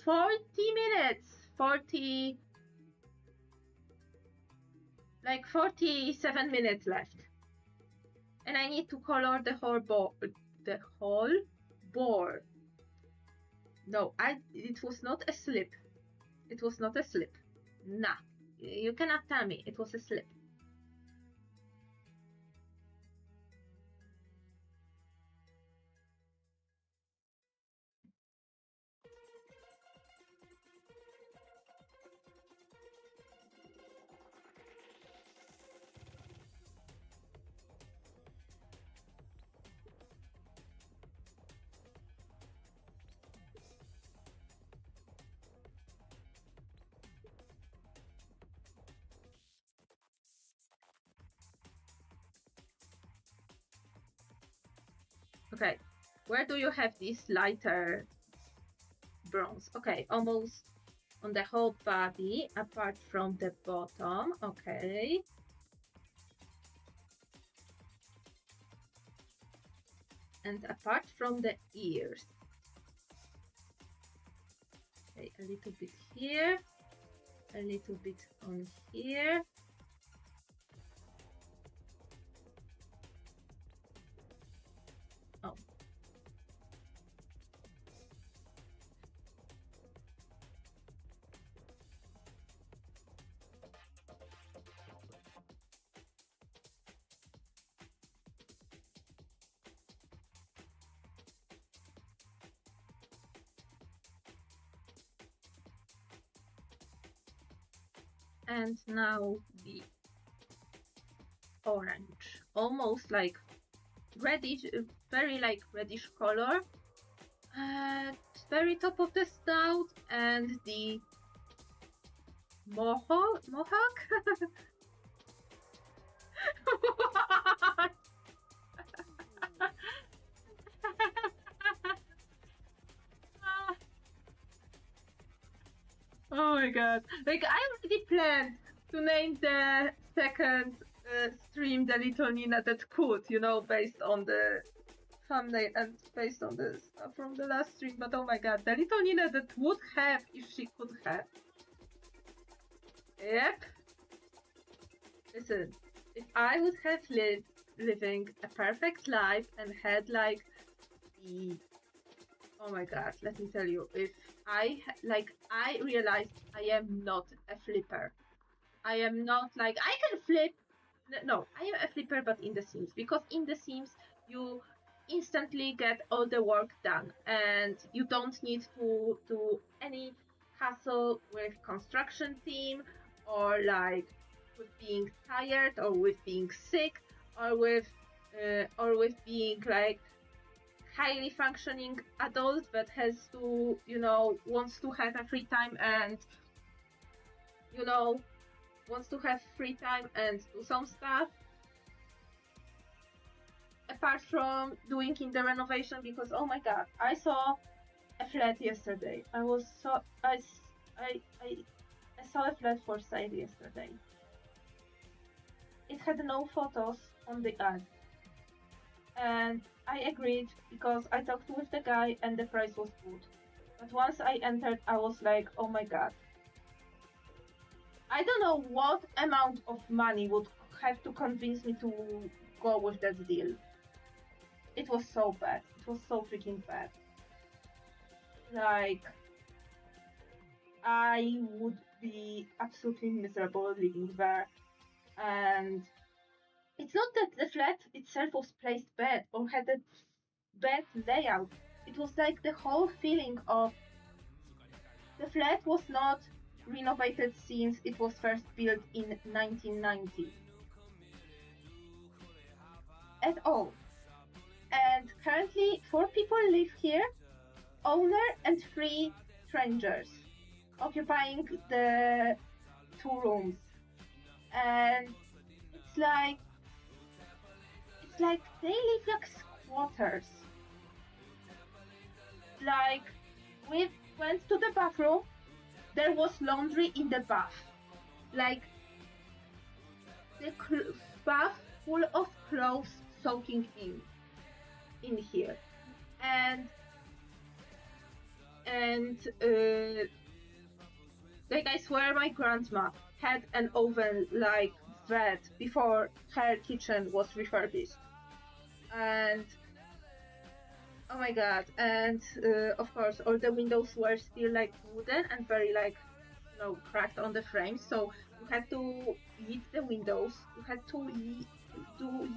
40 minutes. 47 minutes left. And I need to color the whole board. No, it was not a slip. Nah, you cannot tell me it was a slip. Okay, where do you have this lighter bronze? Okay, almost on the whole body, apart from the bottom. Okay. And apart from the ears. Okay, a little bit here, a little bit on here. Oh. And now the orange, almost like reddish, very like reddish color. Very top of the snout and the mohawk. Oh my god. Like, I already planned to name the second stream The Little Nina That Could, you know, based on the thumbnail and based on the stuff from the last stream, but oh my god, The Little Nina That Would Have if she could have. Yep. Listen, if I would have living a perfect life and had like the, oh my god, let me tell you, if I realized I am not a flipper. I am not like, I can flip. No, I am a flipper, but in The Sims, because in The Sims you instantly get all the work done and you don't need to do any hassle with construction team or like with being tired or with being sick or with being like highly functioning adult that has to, you know, wants to have a free time and, you know, wants to have free time and do some stuff apart from doing in the renovation, because oh my god, I saw a flat yesterday. I saw a flat for sale yesterday. It had no photos on the ad. And I agreed because I talked with the guy and the price was good. But once I entered, I was like, oh my god. I don't know what amount of money would have to convince me to go with that deal. It was so bad. It was so freaking bad. Like, I would be absolutely miserable living there. And it's not that the flat itself was placed bad or had a bad layout. It was like the whole feeling of the flat was not renovated since it was first built in 1990 at all. And currently 4 people live here, owner and 3 strangers occupying the 2 rooms. And it's like they live like squatters. Like, we went to the bathroom, there was laundry in the bath. Like, the bath full of clothes soaking in here. And like, I swear my grandma had an oven like that before her kitchen was refurbished. And oh my god, and of course all the windows were still like wooden and very like, you know, cracked on the frames, so you had to eat the windows, you had to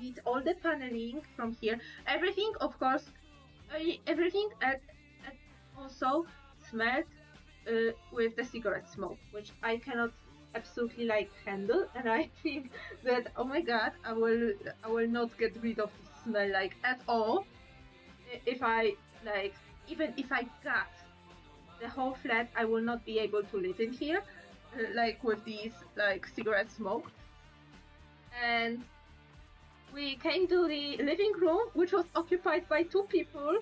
eat all the paneling from here, everything, of course, everything also smelled with the cigarette smoke, which I cannot absolutely like handle, and I think that, oh my god, I will not get rid of the smell like at all if I like, even if I got the whole flat, I will not be able to live in here like with these like cigarette smoke. And we came to the living room, which was occupied by two people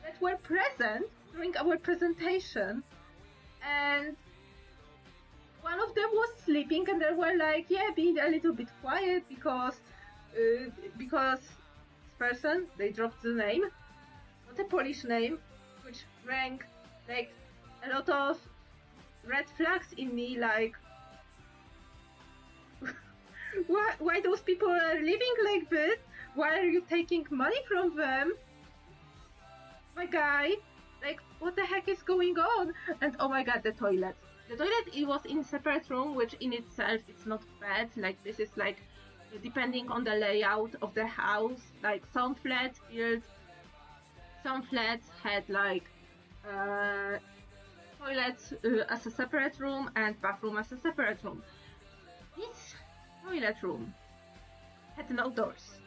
that were present during our presentation. And one of them was sleeping, and they were like, yeah, be a little bit quiet because this person, they dropped the name, not a Polish name, which rang like a lot of red flags in me, like, why those people are living like this? Why are you taking money from them? My guy, like, what the heck is going on? And oh my god, the toilet. The toilet, it was in a separate room, which in itself it's not bad. Like, this is like, depending on the layout of the house, like some flats had like toilets as a separate room and bathroom as a separate room. This toilet room had no doors.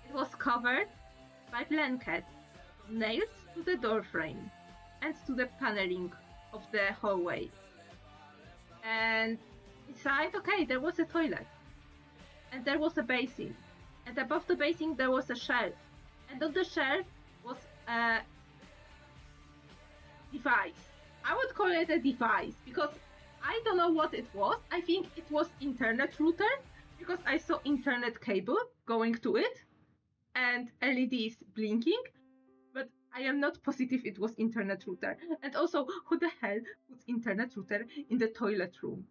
It was covered by blankets, nails to the door frame and to the paneling of the hallway. And inside, okay, there was a toilet. And there was a basin. And above the basin there was a shelf. And on the shelf was a device. I would call it a device because I don't know what it was. I think it was internet router because I saw internet cable going to it and LEDs blinking, but I am not positive it was internet router. And also, who the hell puts internet router in the toilet room?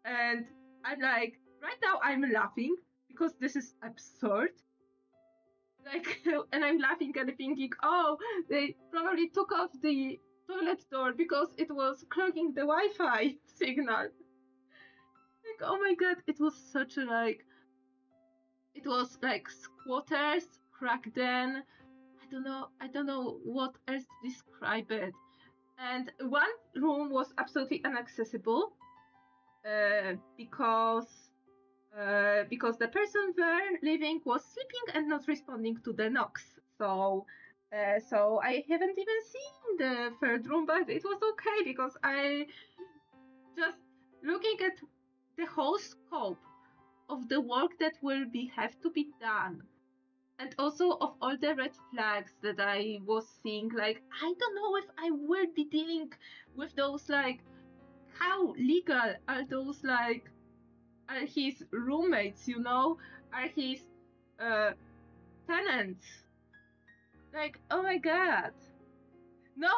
And I'm like, right now I'm laughing because this is absurd. Like, and I'm laughing and thinking, oh, they probably took off the toilet door because it was clogging the Wi-Fi signal. Like, oh my god, it was such a like, it was like squatters, crack den. I don't know what else to describe it. And one room was absolutely inaccessible because the person there living was sleeping and not responding to the knocks. So I haven't even seen the third room, but it was okay because I just looking at the whole scope of the work that will have to be done, and also of all the red flags that I was seeing. Like, I don't know if I will be dealing with those, like, how legal are those, like, are his roommates, you know? Are his tenants? Like, oh my god. No,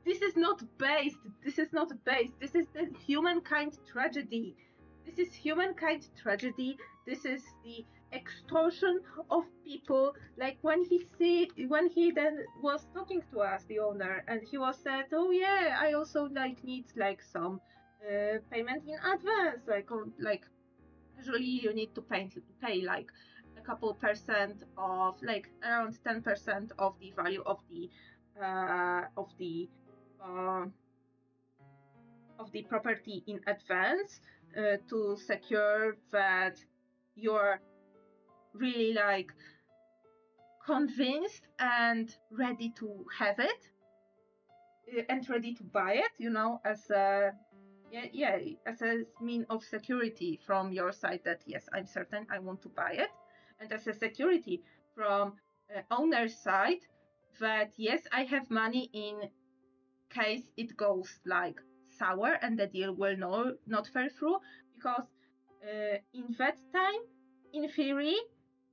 this is not based. This is not based. This is the humankind tragedy. This is humankind tragedy. This is the extortion of people. Like when he then was talking to us, the owner, and he was said, oh yeah, I also like need like some payment in advance. Like usually you need to pay like a couple percent of, like around 10% of the value of the property in advance to secure that you're really like convinced and ready to have it and ready to buy it, you know, as a as a mean of security from your side that yes, I'm certain I want to buy it, and as a security from owner's side that yes, I have money in case it goes like sour and the deal will not fall through, because in that time, in theory,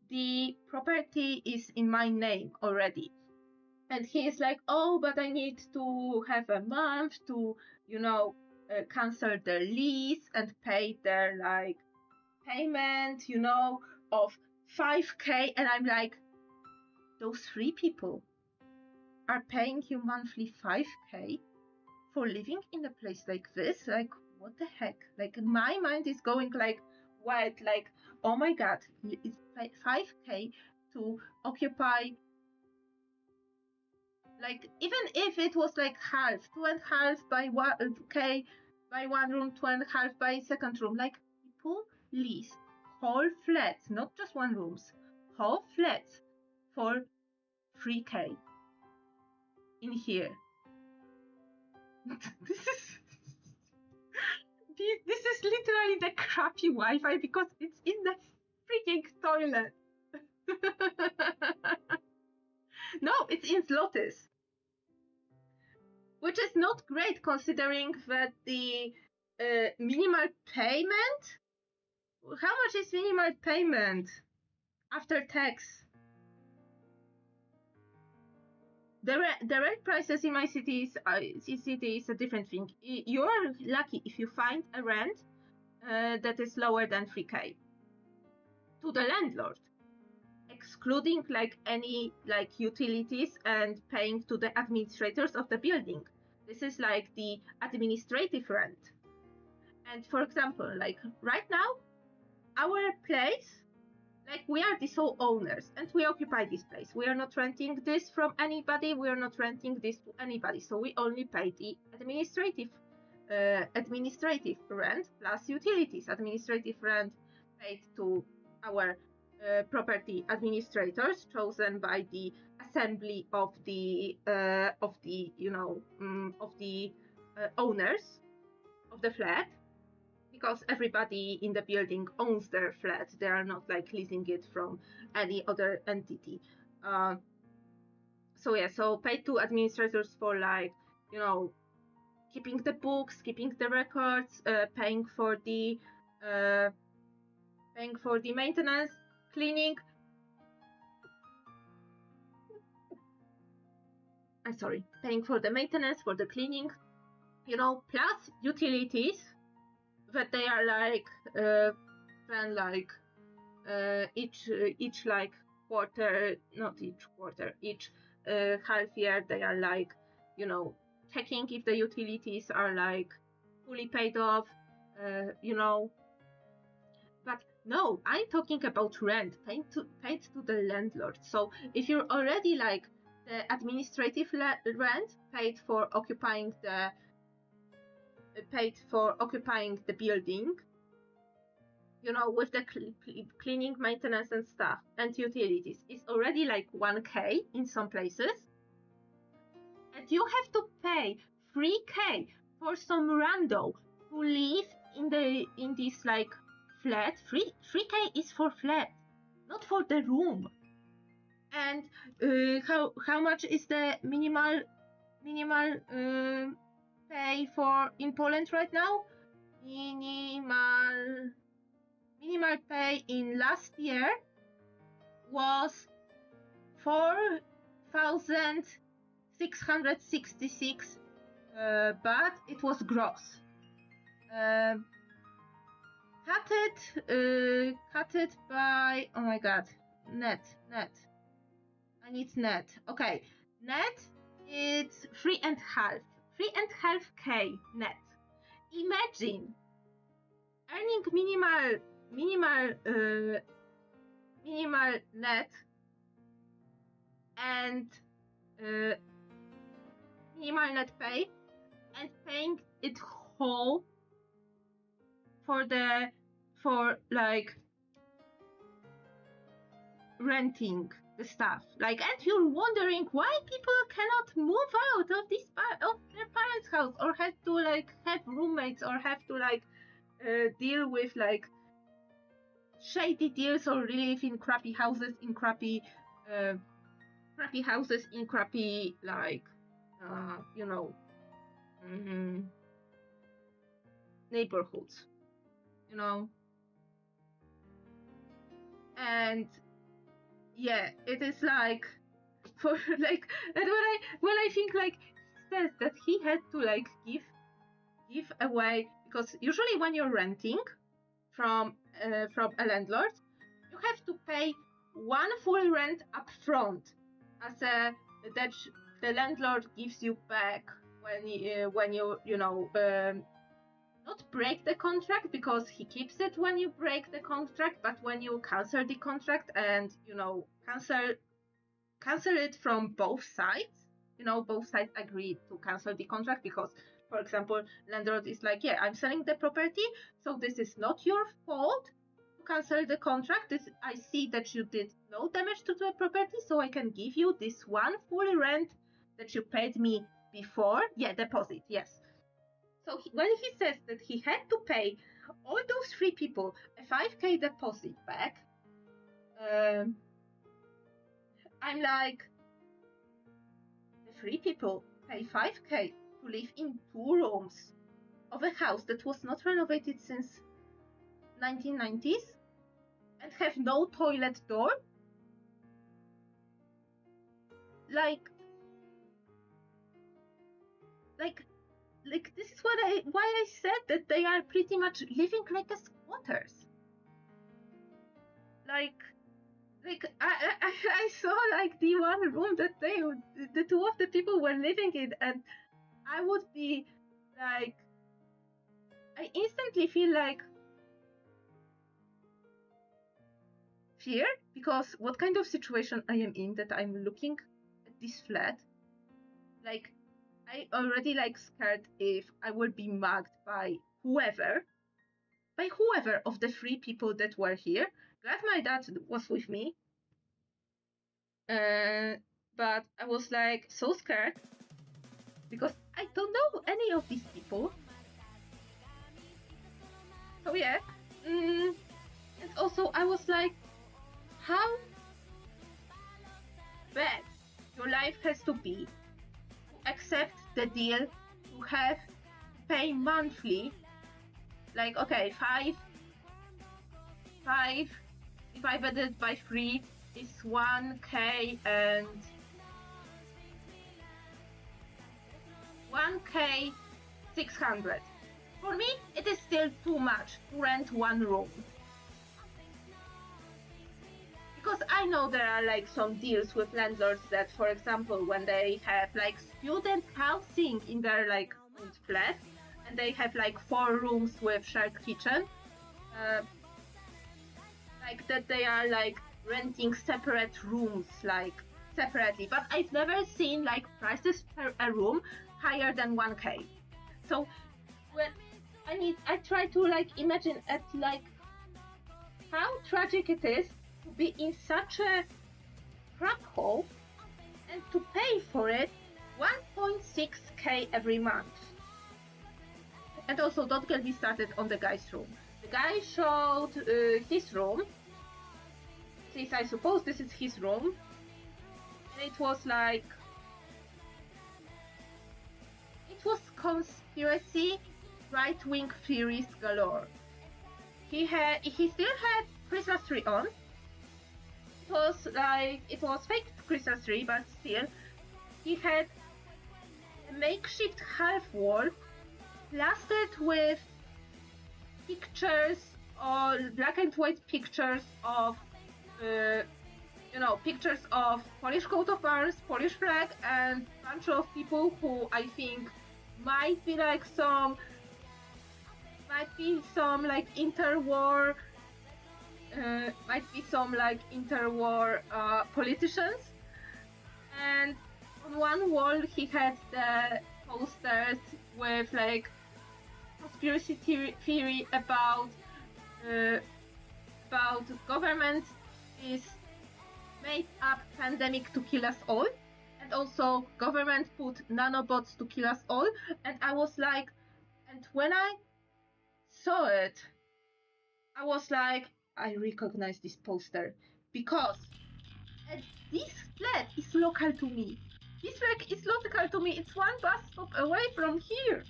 the property is in my name already. And he is like, oh, but I need to have a month to, you know, cancel the lease and pay their like payment, you know, of 5K. And I'm like, those three people are paying you monthly 5K for living in a place like this? Like, what the heck? Like, my mind is going like wild, like, oh my god, it's 5K to occupy, like, even if it was like half, 2.5 by 1K by one room, 2.5 by second room, like, people lease whole flats, not just one rooms, whole flats for 3K in here. This is literally the crappy Wi-Fi because it's in the freaking toilet. No, it's in zlotys, which is not great considering that the minimal payment. How much is minimal payment after tax? The rent prices in my city is a different thing. You're lucky if you find a rent that is lower than 3K to the landlord, excluding like any like utilities and paying to the administrators of the building. This is like the administrative rent. And for example, like right now, our place, like we are the sole owners and we occupy this place. We are not renting this from anybody. We are not renting this to anybody. So we only pay the administrative rent plus utilities. Administrative rent paid to our property administrators chosen by the assembly of the owners of the flat, because everybody in the building owns their flat. They are not like leasing it from any other entity. So paid to administrators for like, keeping the books, keeping the records, paying for the maintenance, cleaning. Paying for the maintenance, for the cleaning, plus utilities that they are like then like each like quarter, not each quarter, each half year they are like, checking if the utilities are like fully paid off, But no, I'm talking about rent paid to the landlord. So if you're already like the administrative rent paid for occupying the building, with the cleaning, maintenance and stuff and utilities, is already like 1K in some places, and you have to pay 3K for some rando who live in this like flat. 3K is for flat, not for the room. And how much is the minimal pay for in Poland right now? Minimal pay in last year was 4,666, but it was gross. Cut it by, oh my god, net. I need net. Okay, net, it's 3.5K net. Imagine earning minimal net and minimal net pay, and paying it whole for like renting the stuff. Like, and you're wondering why people cannot move out of their parents' house, or have to like have roommates, or have to like deal with like shady deals, or live in crappy houses in crappy like neighborhoods, and yeah, it is like for like, and when I think like says that he had to like give away, because usually when you're renting from a landlord, you have to pay one full rent up front as that the landlord gives you back when you not break the contract, because he keeps it when you break the contract, but when you cancel the contract and cancel it from both sides, both sides agree to cancel the contract, because for example, landlord is like, yeah, I'm selling the property, so this is not your fault to cancel the contract. I see that you did no damage to the property, so I can give you this one full rent that you paid me before. Yeah, deposit, yes. So when he says that he had to pay all those three people a 5K deposit back, I'm like, the free people pay 5K to live in 2 rooms of a house that was not renovated since 1990s and have no toilet door. Like this is why I said that they are pretty much living like a squatters. Like I saw like the one room that the 2 of the people were living in, and I would be like, I instantly feel like fear, because what kind of situation I am in that I'm looking at this flat. Like, I already like scared if I will be mugged by whoever of the 3 people that were here. Glad my dad was with me. But I was like so scared because I don't know any of these people. So yeah. And also I was like, how bad your life has to be to accept the deal to have to pay monthly. Like, okay, 5 divided by 3 is 1K and 1K 600. For me, it is still too much to rent 1 room. Because I know there are like some deals with landlords that, for example, when they have like student housing in their like flat, and they have like 4 rooms with shared kitchen, like that they are like renting separate rooms like separately. But I've never seen like prices per a room higher than 1K. So when I try to like imagine at like how tragic it is to be in such a crap hole and to pay for it 1.6K every month. And also, don't get me started on the guy's room. The guy showed his room. At least I suppose this is his room. And it was like, it was conspiracy, right-wing theories galore. He still had Christmas tree on. It was fake Christmas tree, but still, he had a makeshift half wall plastered with pictures, or black and white pictures of, pictures of Polish coat of arms, Polish flag, and a bunch of people who I think might be some interwar politicians. And on one wall he had the posters with like conspiracy theory about government is made up pandemic to kill us all, and also government put nanobots to kill us all. And I was like, and when I saw it, I was like, I recognize this poster because this flat is local to me. This flag is local to me. It's 1 bus stop away from here.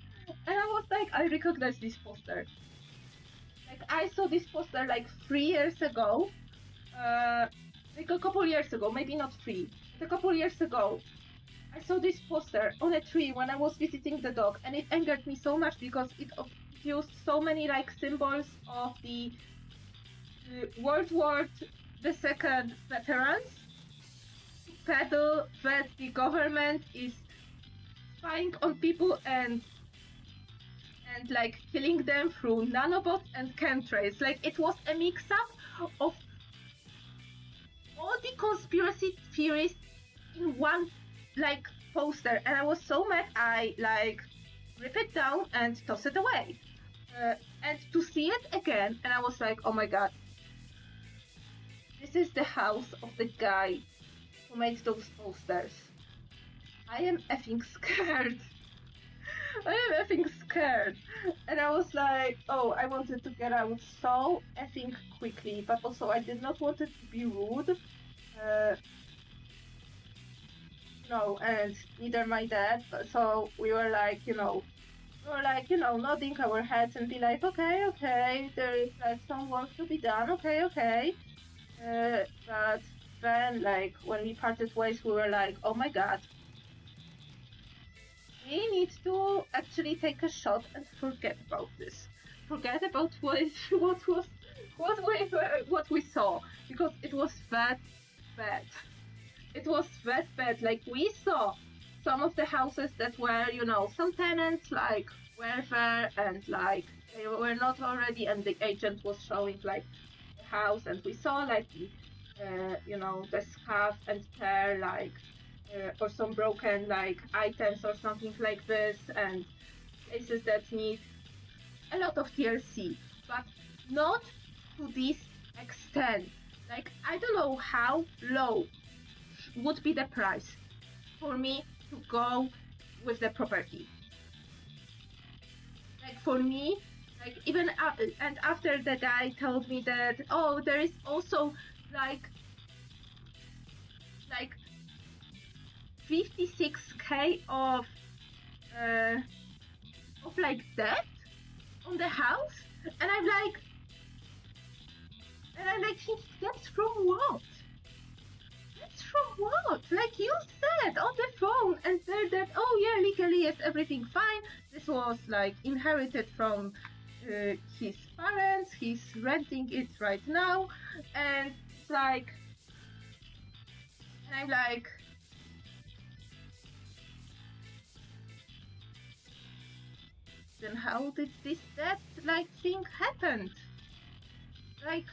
And I was like, I recognize this poster. Like, I saw this poster like 3 years ago. Like a couple years ago, maybe not 3, but a couple years ago. I saw this poster on a tree when I was visiting the dog, and it angered me so much because it used so many like symbols of the World War II veterans to peddle that the government is spying on people and like killing them through nanobots and chemtrails. Like, it was a mix-up of all the conspiracy theories in one like poster, and I was so mad I like rip it down and toss it away. And to see it again, and I was like, oh my god, this is the house of the guy who made those posters. I am effing scared. I am effing scared. And I was like, oh, I wanted to get out so effing quickly, but also I did not want it to be rude. No, and neither my dad. So we were like, nodding our heads and be like, okay, there is like some work to be done, okay. But then, like, when we parted ways, we were like, oh my god, we need to actually take a shot and forget about this. Forget about what we saw, because it was that bad. It was that bad. Like, we saw some of the houses that were, some tenants like were there and like they were not already, and the agent was showing like the house, and we saw like the scuff and tear, like or some broken like items or something like this, and places that need a lot of TLC, but not to this extent. Like, I don't know how low would be the price for me to go with the property. Like, for me, like, even and after the guy told me that, oh, there is also like 56K of like debt on the house, and I'm like that's from what? That's from what? Like you said on the phone, and said that, oh yeah, legally is everything fine. This was like inherited from his parents. He's renting it right now, and it's like, and I'm like, then how did this death like thing happen? Like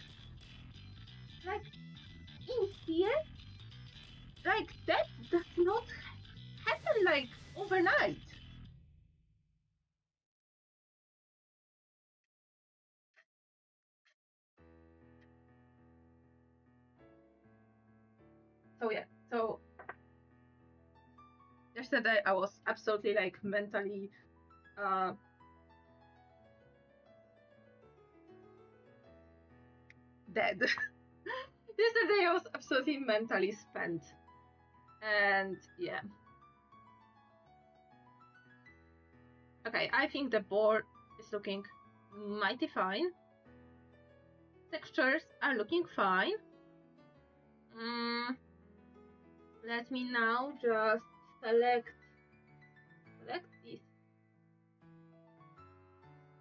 in here, like that does not happen like overnight. So yeah, so yesterday I was absolutely like mentally dead. Yesterday I was absolutely mentally spent. And yeah. Okay, I think the board is looking mighty fine. Textures are looking fine. Let me now just select this,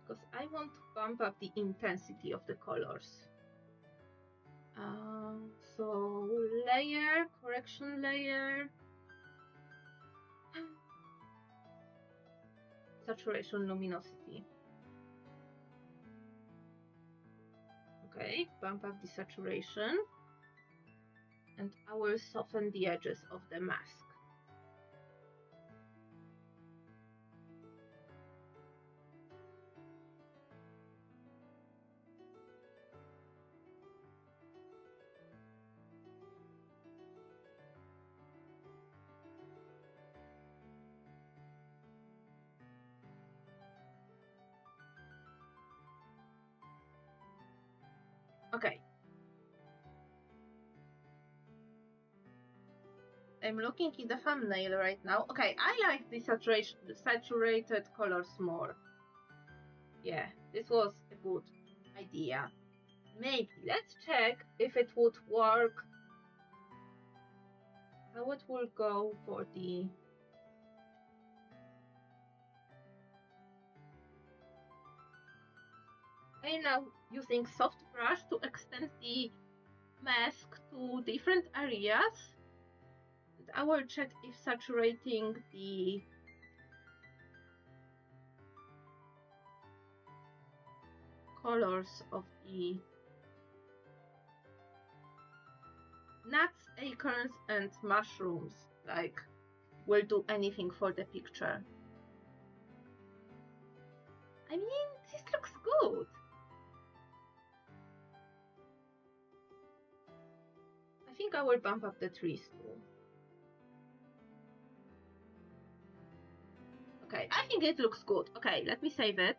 because I want to bump up the intensity of the colors. So layer, correction layer, saturation, luminosity. Okay, bump up the saturation, and I will soften the edges of the mask. Okay. I'm looking in the thumbnail right now. Okay, I like the saturated colors more. Yeah, this was a good idea. Maybe let's check if it would work. How it will go for the I'm now using soft brush to extend the mask to different areas. And I will check if saturating the colors of the nuts, acorns, and mushrooms like will do anything for the picture. I mean, this looks good. I think I will bump up the trees too. Okay, I think it looks good. Okay, let me save it.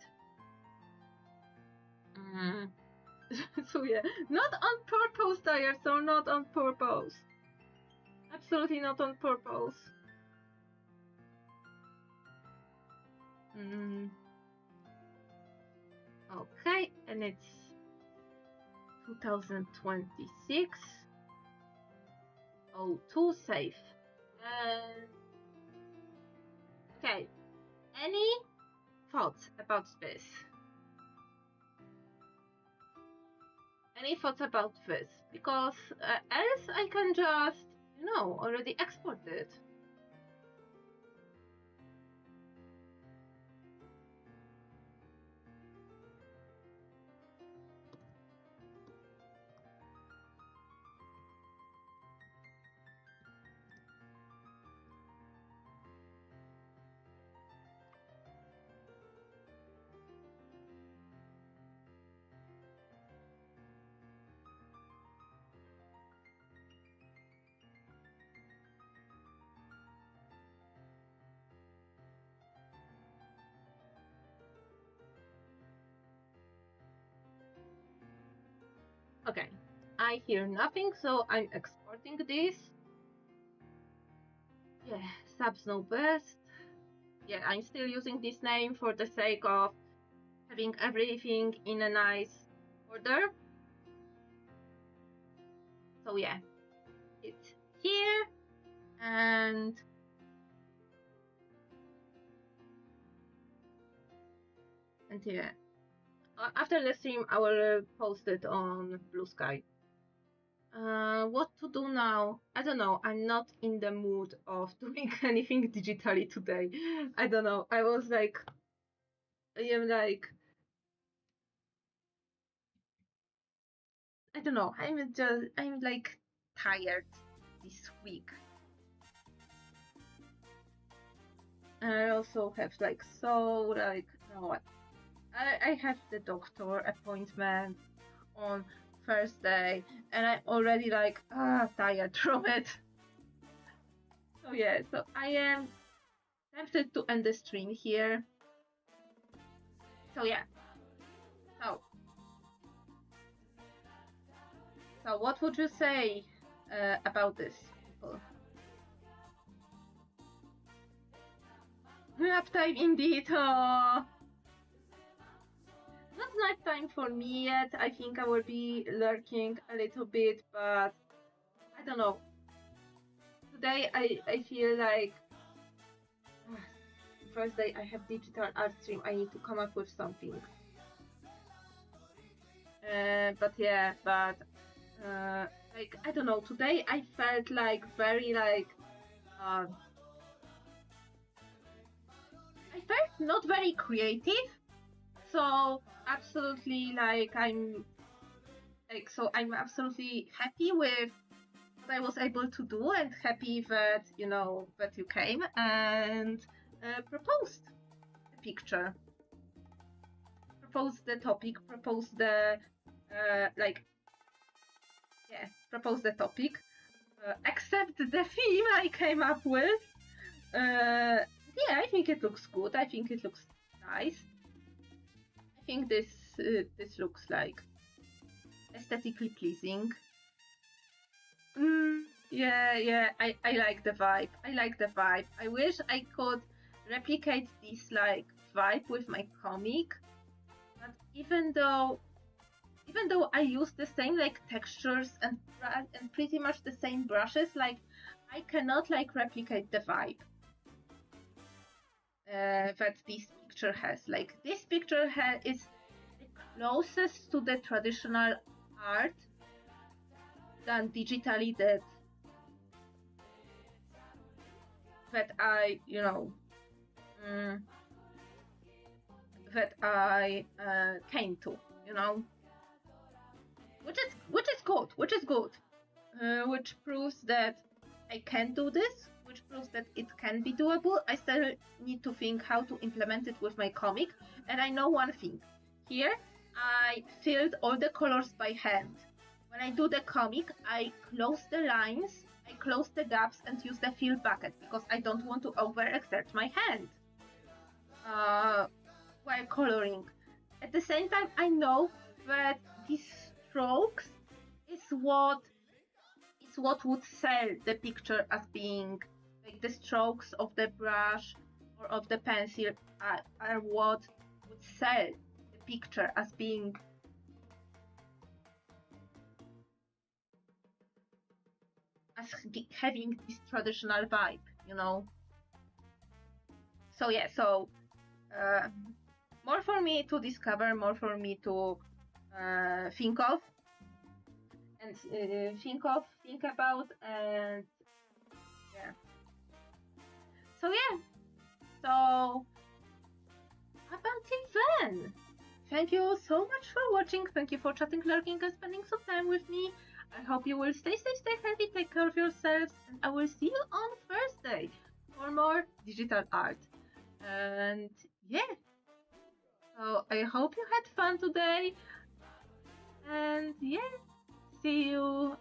So yeah, not on purpose, Tires, so not on purpose. Absolutely not on purpose. Okay, and it's 2026. Oh, too safe. Okay, any thoughts about this? Any thoughts about this? Because else I can just, already export it. Okay, I hear nothing, so I'm exporting this. Yeah, Subsnowburst. Yeah, I'm still using this name for the sake of having everything in a nice order. So yeah, it's here, and yeah, after the stream I will post it on Blue Sky. What to do now? I don't know. I'm not in the mood of doing anything digitally today. I don't know. I am like, I don't know. I'm like tired this week. I also have like, so like, no, I have the doctor appointment on Thursday, and I'm already like tired from it. So yeah, so I am tempted to end the stream here. So yeah, so what would you say about this, people? Nap time indeed. Not night time for me yet. I think I will be lurking a little bit, but I don't know. Today I feel like first day I have digital art stream. I need to come up with something. But like I don't know. Today I felt like very like I felt not very creative. So absolutely like I'm absolutely happy with what I was able to do, and happy that that you came and proposed the picture, proposed the topic, proposed the propose the topic, accept the theme I came up with. Yeah, I think it looks good. I think it looks nice. I think this looks like aesthetically pleasing. Yeah, I like the vibe. I like the vibe. I wish I could replicate this like vibe with my comic, but even though I use the same like textures and pretty much the same brushes, like I cannot like replicate the vibe that this picture has. Like this picture is the closest to the traditional art than digitally that I came to, which is good, which proves that I can do this, which proves that it can be doable. I still need to think how to implement it with my comic, and I know one thing. Here, I filled all the colors by hand. When I do the comic, I close the lines, I close the gaps, and use the fill bucket because I don't want to overexert my hand. while coloring. At the same time, I know that these strokes is what would sell the picture as being, like, the strokes of the brush or of the pencil are what would sell the picture as being having this traditional vibe, you know. So yeah, more for me to discover, more for me to think of and think about, and yeah. So yeah, so up until then, thank you so much for watching. Thank you for chatting, lurking, and spending some time with me. I hope you will stay safe, stay healthy, take care of yourselves, and I will see you on Thursday for more digital art. And yeah, so I hope you had fun today. And yeah, see you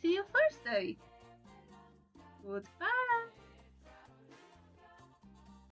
Thursday. Goodbye.